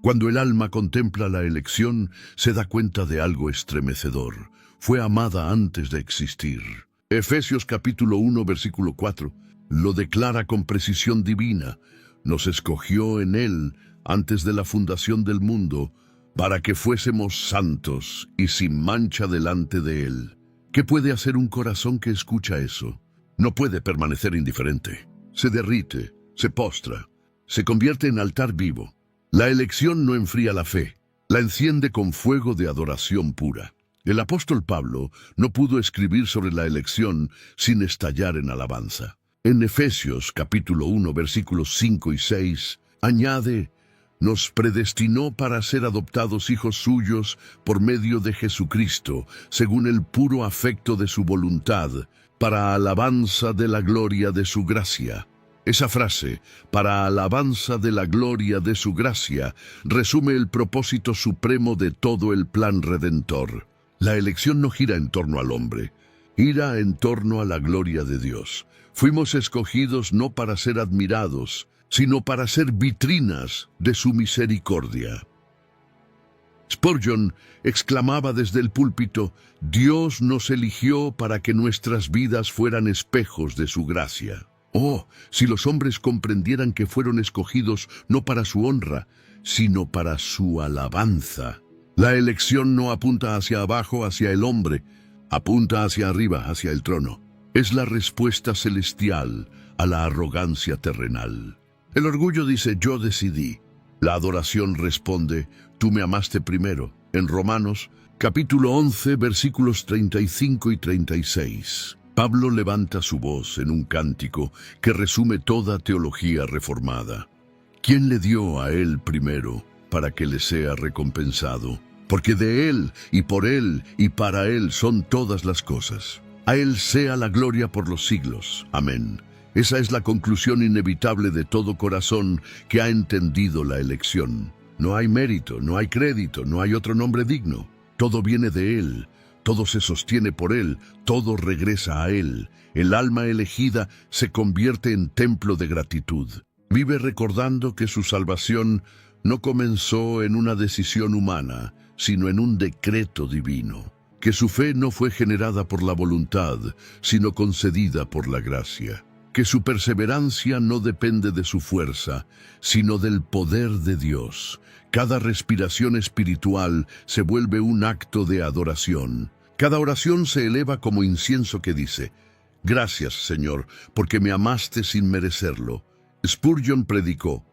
Cuando el alma contempla la elección, se da cuenta de algo estremecedor. Fue amada antes de existir. Efesios capítulo 1, versículo 4, lo declara con precisión divina. Nos escogió en Él antes de la fundación del mundo, para que fuésemos santos y sin mancha delante de Él. ¿Qué puede hacer un corazón que escucha eso? No puede permanecer indiferente. Se derrite, se postra, se convierte en altar vivo. La elección no enfría la fe, la enciende con fuego de adoración pura. El apóstol Pablo no pudo escribir sobre la elección sin estallar en alabanza. En Efesios capítulo 1, versículos 5 y 6, añade: Nos predestinó para ser adoptados hijos suyos por medio de Jesucristo, según el puro afecto de su voluntad, para alabanza de la gloria de su gracia. Esa frase, para alabanza de la gloria de su gracia, resume el propósito supremo de todo el plan redentor. La elección no gira en torno al hombre, gira en torno a la gloria de Dios. Fuimos escogidos no para ser admirados, sino para ser vitrinas de su misericordia. Spurgeon exclamaba desde el púlpito: Dios nos eligió para que nuestras vidas fueran espejos de su gracia. Oh, si los hombres comprendieran que fueron escogidos no para su honra, sino para su alabanza. La elección no apunta hacia abajo, hacia el hombre, apunta hacia arriba, hacia el trono. Es la respuesta celestial a la arrogancia terrenal. El orgullo dice: yo decidí. La adoración responde: tú me amaste primero. En Romanos, capítulo 11, versículos 35 y 36. Pablo levanta su voz en un cántico que resume toda teología reformada. ¿Quién le dio a él primero para que le sea recompensado? Porque de él y por él y para él son todas las cosas. A él sea la gloria por los siglos. Amén. Esa es la conclusión inevitable de todo corazón que ha entendido la elección. No hay mérito, no hay crédito, no hay otro nombre digno. Todo viene de Él, todo se sostiene por Él, todo regresa a Él. El alma elegida se convierte en templo de gratitud. Vive recordando que su salvación no comenzó en una decisión humana, sino en un decreto divino. Que su fe no fue generada por la voluntad, sino concedida por la gracia. Que su perseverancia no depende de su fuerza, sino del poder de Dios. Cada respiración espiritual se vuelve un acto de adoración. Cada oración se eleva como incienso que dice: «Gracias, Señor, porque me amaste sin merecerlo». Spurgeon predicó: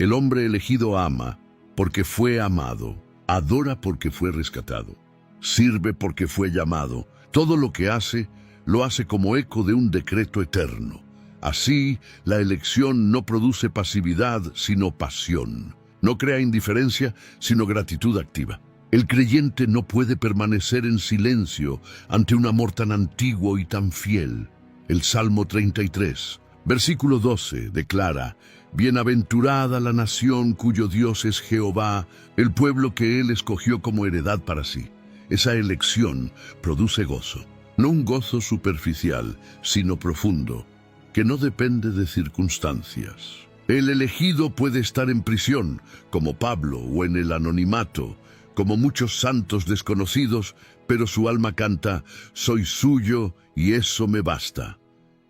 «El hombre elegido ama porque fue amado, adora porque fue rescatado, sirve porque fue llamado. Todo lo que hace, lo hace como eco de un decreto eterno». Así, la elección no produce pasividad, sino pasión. No crea indiferencia, sino gratitud activa. El creyente no puede permanecer en silencio ante un amor tan antiguo y tan fiel. El Salmo 33, versículo 12, declara: «Bienaventurada la nación cuyo Dios es Jehová, el pueblo que Él escogió como heredad para sí». Esa elección produce gozo, no un gozo superficial, sino profundo, que no depende de circunstancias. El elegido puede estar en prisión, como Pablo, o en el anonimato, como muchos santos desconocidos, pero su alma canta: «Soy suyo y eso me basta».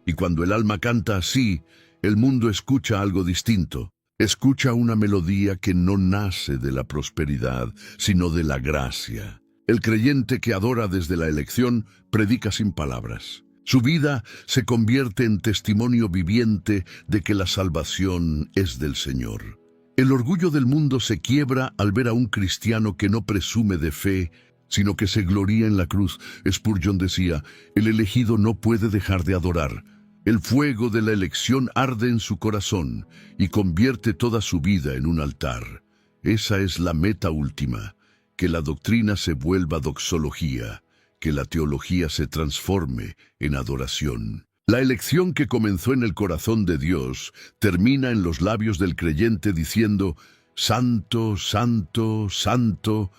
Y cuando el alma canta así, el mundo escucha algo distinto. Escucha una melodía que no nace de la prosperidad, sino de la gracia. El creyente que adora desde la elección predica sin palabras. Su vida se convierte en testimonio viviente de que la salvación es del Señor. El orgullo del mundo se quiebra al ver a un cristiano que no presume de fe, sino que se gloría en la cruz. Spurgeon decía: «El elegido no puede dejar de adorar. El fuego de la elección arde en su corazón y convierte toda su vida en un altar». Esa es la meta última, que la doctrina se vuelva doxología, que la teología se transforme en adoración. La elección que comenzó en el corazón de Dios termina en los labios del creyente diciendo: «Santo, santo, santo».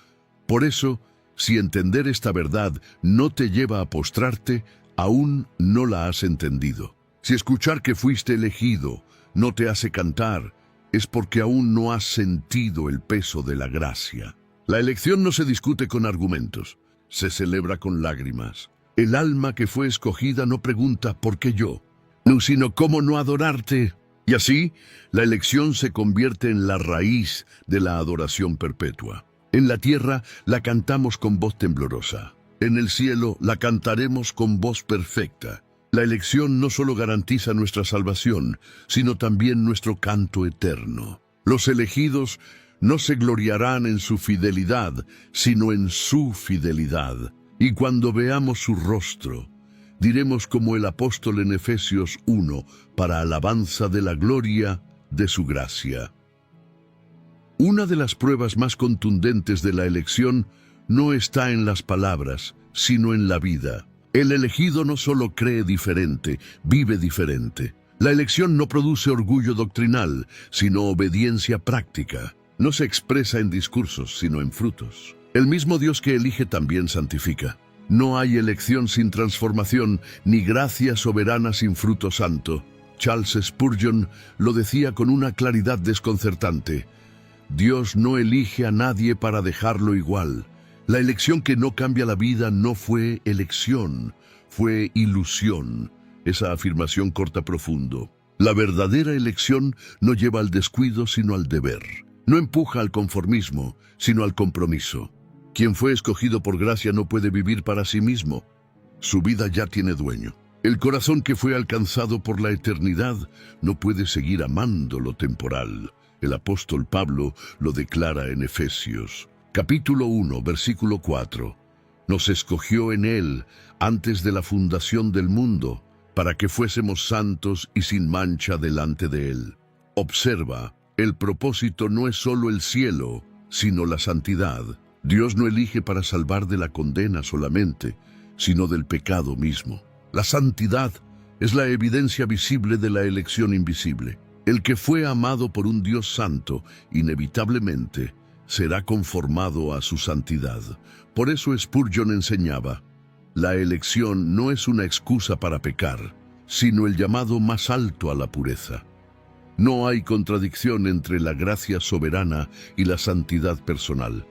Por eso, si entender esta verdad no te lleva a postrarte, aún no la has entendido. Si escuchar que fuiste elegido no te hace cantar, es porque aún no has sentido el peso de la gracia. La elección no se discute con argumentos, se celebra con lágrimas. El alma que fue escogida no pregunta ¿por qué yo?, no, sino ¿cómo no adorarte? Y así, la elección se convierte en la raíz de la adoración perpetua. En la tierra la cantamos con voz temblorosa. En el cielo la cantaremos con voz perfecta. La elección no solo garantiza nuestra salvación, sino también nuestro canto eterno. Los elegidos no se gloriarán en su fidelidad, sino en su fidelidad. Y cuando veamos su rostro, diremos como el apóstol en Efesios 1, para alabanza de la gloria de su gracia. Una de las pruebas más contundentes de la elección no está en las palabras, sino en la vida. El elegido no solo cree diferente, vive diferente. La elección no produce orgullo doctrinal, sino obediencia práctica. No se expresa en discursos, sino en frutos. El mismo Dios que elige también santifica. No hay elección sin transformación, ni gracia soberana sin fruto santo. Charles Spurgeon lo decía con una claridad desconcertante: «Dios no elige a nadie para dejarlo igual». La elección que no cambia la vida no fue elección, fue ilusión. Esa afirmación corta profundo. La verdadera elección no lleva al descuido, sino al deber. No empuja al conformismo, sino al compromiso. Quien fue escogido por gracia no puede vivir para sí mismo. Su vida ya tiene dueño. El corazón que fue alcanzado por la eternidad no puede seguir amando lo temporal. El apóstol Pablo lo declara en Efesios, capítulo 1, versículo 4. «Nos escogió en Él antes de la fundación del mundo, para que fuésemos santos y sin mancha delante de Él». Observa, el propósito no es solo el cielo, sino la santidad. Dios no elige para salvar de la condena solamente, sino del pecado mismo. La santidad es la evidencia visible de la elección invisible. El que fue amado por un Dios santo, inevitablemente, será conformado a su santidad. Por eso Spurgeon enseñaba: la elección no es una excusa para pecar, sino el llamado más alto a la pureza. No hay contradicción entre la gracia soberana y la santidad personal.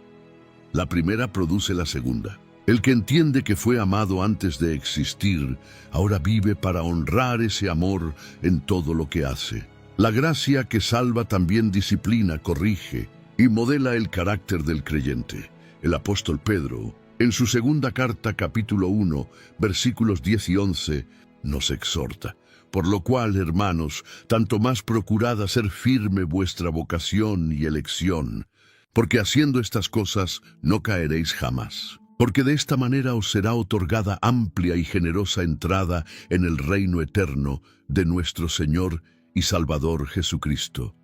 La primera produce la segunda. El que entiende que fue amado antes de existir, ahora vive para honrar ese amor en todo lo que hace. La gracia que salva también disciplina, corrige y modela el carácter del creyente. El apóstol Pedro, en su segunda carta, capítulo 1, versículos 10 y 11, nos exhorta: por lo cual, hermanos, tanto más procurad hacer firme vuestra vocación y elección, porque haciendo estas cosas no caeréis jamás. Porque de esta manera os será otorgada amplia y generosa entrada en el reino eterno de nuestro Señor y Salvador Jesucristo.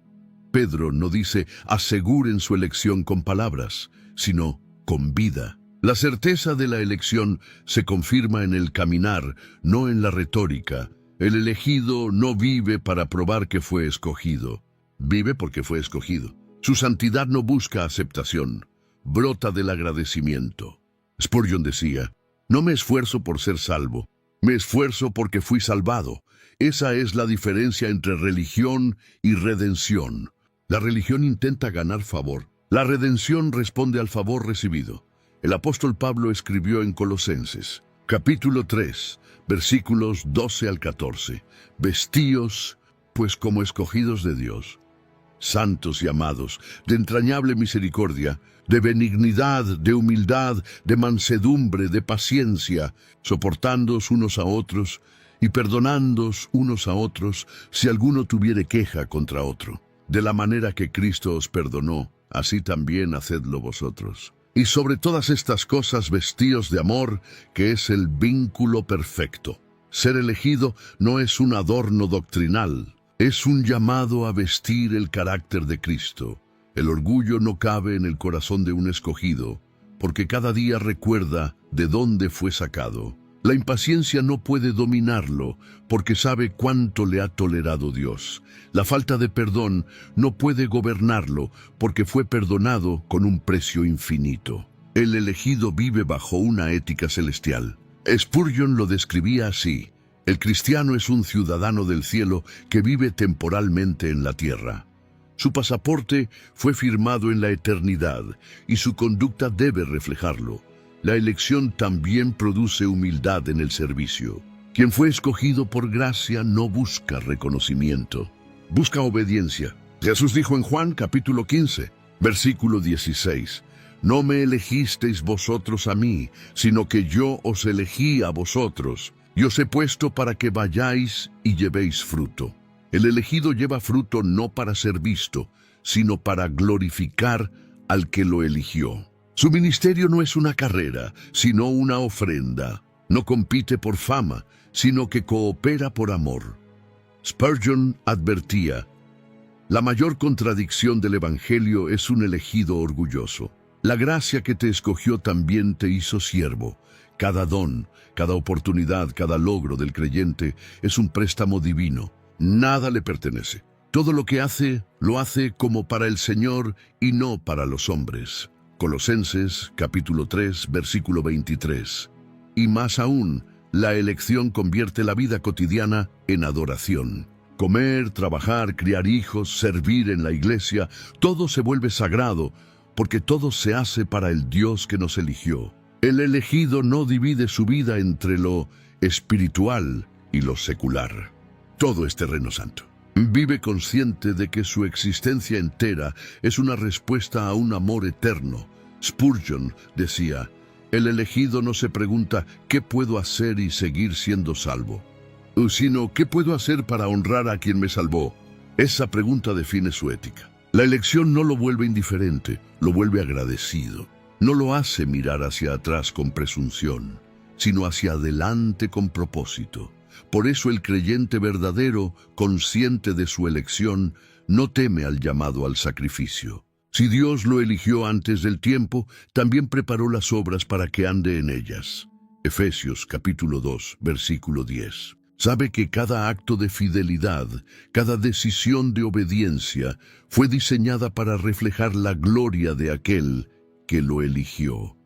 Pedro no dice aseguren su elección con palabras, sino con vida. La certeza de la elección se confirma en el caminar, no en la retórica. El elegido no vive para probar que fue escogido, vive porque fue escogido. Su santidad no busca aceptación, brota del agradecimiento. Spurgeon decía: no me esfuerzo por ser salvo, me esfuerzo porque fui salvado. Esa es la diferencia entre religión y redención. La religión intenta ganar favor, la redención responde al favor recibido. El apóstol Pablo escribió en Colosenses, capítulo 3, versículos 12 al 14, vestíos, pues como escogidos de Dios, santos y amados, de entrañable misericordia, de benignidad, de humildad, de mansedumbre, de paciencia, soportándoos unos a otros y perdonándoos unos a otros si alguno tuviere queja contra otro. De la manera que Cristo os perdonó, así también hacedlo vosotros. Y sobre todas estas cosas vestíos de amor, que es el vínculo perfecto. Ser elegido no es un adorno doctrinal, es un llamado a vestir el carácter de Cristo. El orgullo no cabe en el corazón de un escogido, porque cada día recuerda de dónde fue sacado. La impaciencia no puede dominarlo, porque sabe cuánto le ha tolerado Dios. La falta de perdón no puede gobernarlo, porque fue perdonado con un precio infinito. El elegido vive bajo una ética celestial. Spurgeon lo describía así: el cristiano es un ciudadano del cielo que vive temporalmente en la tierra. Su pasaporte fue firmado en la eternidad y su conducta debe reflejarlo. La elección también produce humildad en el servicio. Quien fue escogido por gracia no busca reconocimiento, busca obediencia. Jesús dijo en Juan capítulo 15, versículo 16, no me elegisteis vosotros a mí, sino que yo os elegí a vosotros, y os he puesto para que vayáis y llevéis fruto. El elegido lleva fruto no para ser visto, sino para glorificar al que lo eligió. Su ministerio no es una carrera, sino una ofrenda. No compite por fama, sino que coopera por amor. Spurgeon advertía: la mayor contradicción del Evangelio es un elegido orgulloso. La gracia que te escogió también te hizo siervo. Cada don, cada oportunidad, cada logro del creyente es un préstamo divino. Nada le pertenece. Todo lo que hace, lo hace como para el Señor y no para los hombres. Colosenses, capítulo 3, versículo 23. Y más aún, la elección convierte la vida cotidiana en adoración. Comer, trabajar, criar hijos, servir en la iglesia, todo se vuelve sagrado, porque todo se hace para el Dios que nos eligió. El elegido no divide su vida entre lo espiritual y lo secular. Todo es terreno santo. Vive consciente de que su existencia entera es una respuesta a un amor eterno. Spurgeon decía: el elegido no se pregunta ¿qué puedo hacer y seguir siendo salvo?, sino ¿qué puedo hacer para honrar a quien me salvó? Esa pregunta define su ética. La elección no lo vuelve indiferente, lo vuelve agradecido. No lo hace mirar hacia atrás con presunción, sino hacia adelante con propósito. Por eso el creyente verdadero, consciente de su elección, no teme al llamado al sacrificio. Si Dios lo eligió antes del tiempo, también preparó las obras para que ande en ellas. Efesios capítulo 2, versículo 10. Sabe que cada acto de fidelidad, cada decisión de obediencia, fue diseñada para reflejar la gloria de aquel que lo eligió.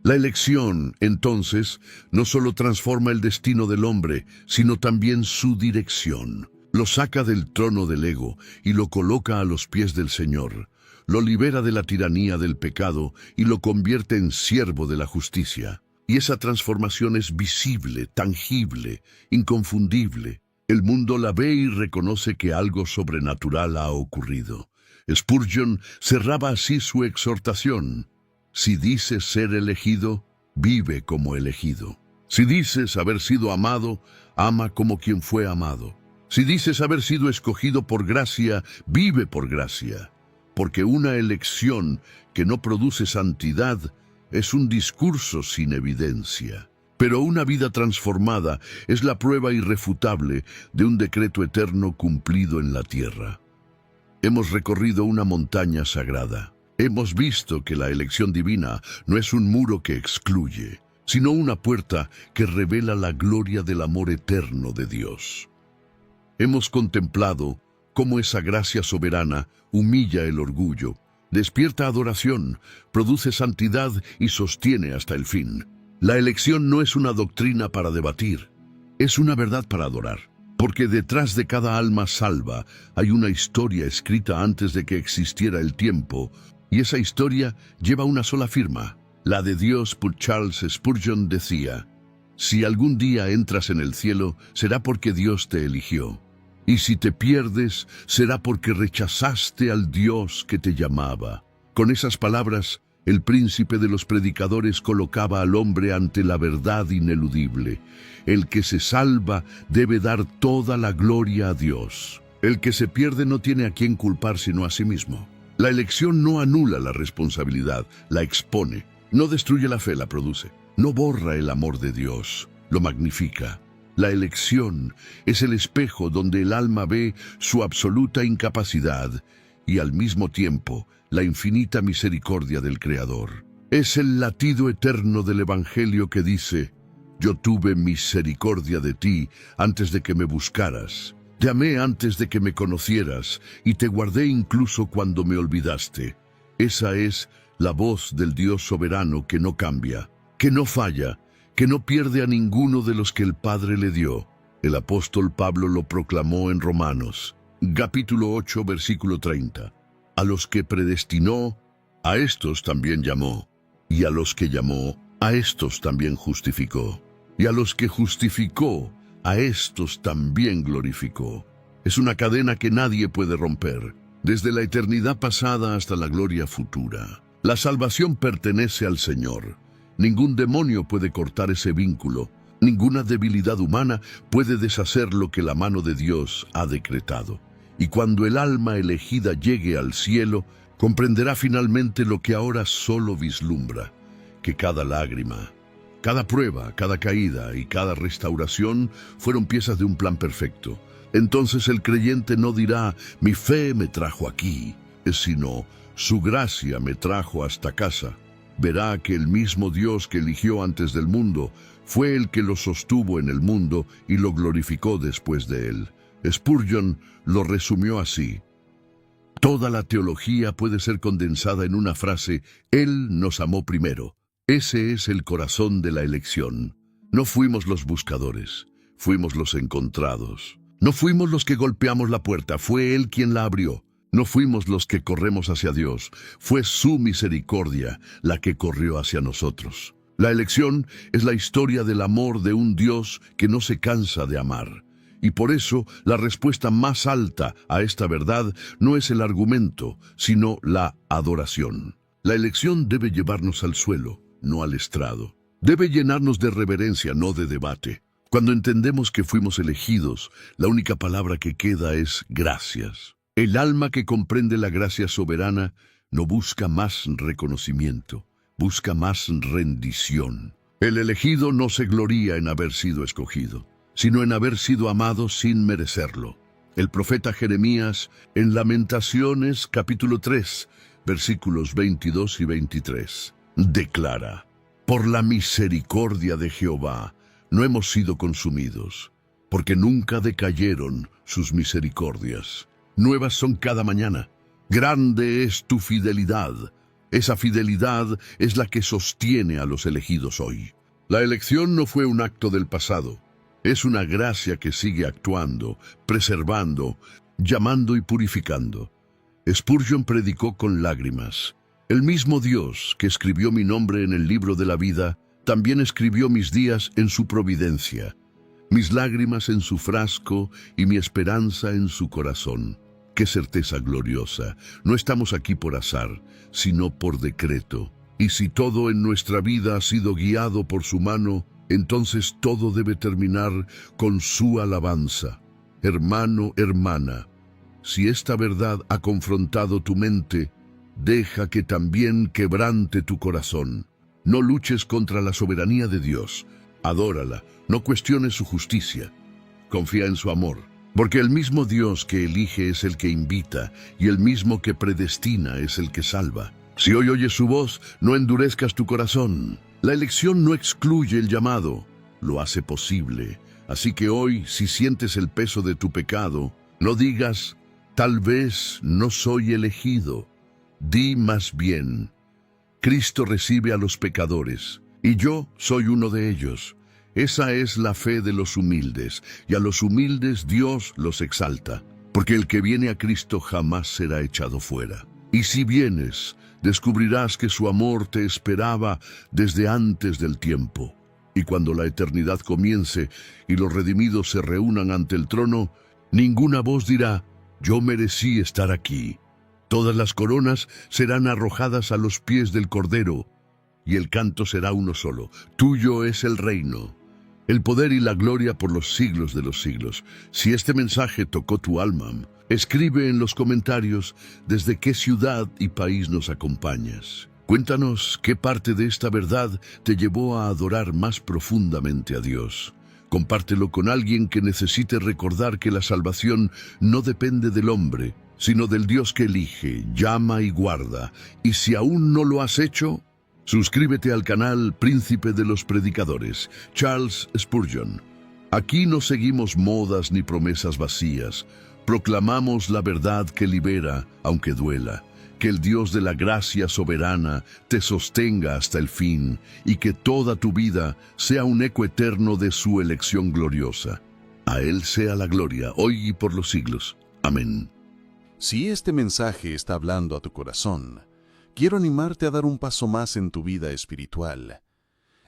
La elección, entonces, no solo transforma el destino del hombre, sino también su dirección. Lo saca del trono del ego y lo coloca a los pies del Señor. Lo libera de la tiranía del pecado y lo convierte en siervo de la justicia. Y esa transformación es visible, tangible, inconfundible. El mundo la ve y reconoce que algo sobrenatural ha ocurrido. Spurgeon cerraba así su exhortación. Si dices ser elegido, vive como elegido. Si dices haber sido amado, ama como quien fue amado. Si dices haber sido escogido por gracia, vive por gracia. Porque una elección que no produce santidad es un discurso sin evidencia. Pero una vida transformada es la prueba irrefutable de un decreto eterno cumplido en la tierra. Hemos recorrido una montaña sagrada. Hemos visto que la elección divina no es un muro que excluye, sino una puerta que revela la gloria del amor eterno de Dios. Hemos contemplado cómo esa gracia soberana humilla el orgullo, despierta adoración, produce santidad y sostiene hasta el fin. La elección no es una doctrina para debatir, es una verdad para adorar. Porque detrás de cada alma salva hay una historia escrita antes de que existiera el tiempo, y esa historia lleva una sola firma, la de Dios. Charles Spurgeon decía: si algún día entras en el cielo, será porque Dios te eligió. Y si te pierdes, será porque rechazaste al Dios que te llamaba. Con esas palabras, el príncipe de los predicadores colocaba al hombre ante la verdad ineludible. El que se salva debe dar toda la gloria a Dios. El que se pierde no tiene a quien culpar sino a sí mismo. La elección no anula la responsabilidad, la expone. No destruye la fe, la produce. No borra el amor de Dios, lo magnifica. La elección es el espejo donde el alma ve su absoluta incapacidad y al mismo tiempo la infinita misericordia del Creador. Es el latido eterno del Evangelio que dice: yo tuve misericordia de ti antes de que me buscaras. Te amé antes de que me conocieras y te guardé incluso cuando me olvidaste. Esa es la voz del Dios soberano que no cambia, que no falla, que no pierde a ninguno de los que el Padre le dio. El apóstol Pablo lo proclamó en Romanos, capítulo 8, versículo 30. A los que predestinó, a estos también llamó, y a los que llamó, a estos también justificó, y a los que justificó, a estos también glorificó. Es una cadena que nadie puede romper, desde la eternidad pasada hasta la gloria futura. La salvación pertenece al Señor. Ningún demonio puede cortar ese vínculo. Ninguna debilidad humana puede deshacer lo que la mano de Dios ha decretado. Y cuando el alma elegida llegue al cielo, comprenderá finalmente lo que ahora solo vislumbra, que cada lágrima, cada prueba, cada caída y cada restauración fueron piezas de un plan perfecto. Entonces el creyente no dirá: mi fe me trajo aquí, sino: su gracia me trajo hasta casa. Verá que el mismo Dios que eligió antes del mundo fue el que lo sostuvo en el mundo y lo glorificó después de él. Spurgeon lo resumió así: toda la teología puede ser condensada en una frase: Él nos amó primero. Ese es el corazón de la elección. No fuimos los buscadores, fuimos los encontrados. No fuimos los que golpeamos la puerta, fue Él quien la abrió. No fuimos los que corremos hacia Dios, fue su misericordia la que corrió hacia nosotros. La elección es la historia del amor de un Dios que no se cansa de amar. Y por eso la respuesta más alta a esta verdad no es el argumento, sino la adoración. La elección debe llevarnos al suelo, no al estrado. Debe llenarnos de reverencia, no de debate. Cuando entendemos que fuimos elegidos, la única palabra que queda es gracias. El alma que comprende la gracia soberana no busca más reconocimiento, busca más rendición. El elegido no se gloría en haber sido escogido, sino en haber sido amado sin merecerlo. El profeta Jeremías, en Lamentaciones, capítulo 3, versículos 22 y 23, declara: por la misericordia de Jehová no hemos sido consumidos, porque nunca decayeron sus misericordias. Nuevas son cada mañana. Grande es tu fidelidad. Esa fidelidad es la que sostiene a los elegidos hoy. La elección no fue un acto del pasado. Es una gracia que sigue actuando, preservando, llamando y purificando. Spurgeon predicó con lágrimas. El mismo Dios que escribió mi nombre en el libro de la vida, también escribió mis días en su providencia, mis lágrimas en su frasco y mi esperanza en su corazón. ¡Qué certeza gloriosa! No estamos aquí por azar, sino por decreto. Y si todo en nuestra vida ha sido guiado por su mano, entonces todo debe terminar con su alabanza. Hermano, hermana, si esta verdad ha confrontado tu mente, deja que también quebrante tu corazón. No luches contra la soberanía de Dios. Adórala, no cuestiones su justicia. Confía en su amor, porque el mismo Dios que elige es el que invita, y el mismo que predestina es el que salva. Si hoy oyes su voz, no endurezcas tu corazón. La elección no excluye el llamado, lo hace posible. Así que hoy, si sientes el peso de tu pecado, no digas, tal vez no soy elegido. Di más bien, Cristo recibe a los pecadores, y yo soy uno de ellos. Esa es la fe de los humildes, y a los humildes Dios los exalta, porque el que viene a Cristo jamás será echado fuera. Y si vienes, descubrirás que su amor te esperaba desde antes del tiempo. Y cuando la eternidad comience y los redimidos se reúnan ante el trono, ninguna voz dirá, yo merecí estar aquí. Todas las coronas serán arrojadas a los pies del Cordero, y el canto será uno solo. Tuyo es el reino, el poder y la gloria por los siglos de los siglos. Si este mensaje tocó tu alma, escribe en los comentarios desde qué ciudad y país nos acompañas. Cuéntanos qué parte de esta verdad te llevó a adorar más profundamente a Dios. Compártelo con alguien que necesite recordar que la salvación no depende del hombre, sino del Dios que elige, llama y guarda. Y si aún no lo has hecho, suscríbete al canal Príncipe de los Predicadores, Charles Spurgeon. Aquí no seguimos modas ni promesas vacías. Proclamamos la verdad que libera, aunque duela. Que el Dios de la gracia soberana te sostenga hasta el fin y que toda tu vida sea un eco eterno de su elección gloriosa. A Él sea la gloria, hoy y por los siglos. Amén. Si este mensaje está hablando a tu corazón, quiero animarte a dar un paso más en tu vida espiritual.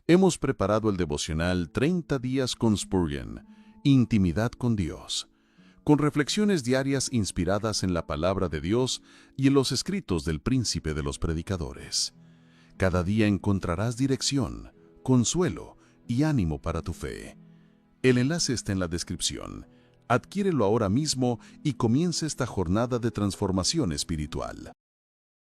Hemos preparado el devocional 30 días con Spurgeon, Intimidad con Dios, con reflexiones diarias inspiradas en la palabra de Dios y en los escritos del Príncipe de los Predicadores. Cada día encontrarás dirección, consuelo y ánimo para tu fe. El enlace está en la descripción. Adquiérelo ahora mismo y comienza esta jornada de transformación espiritual.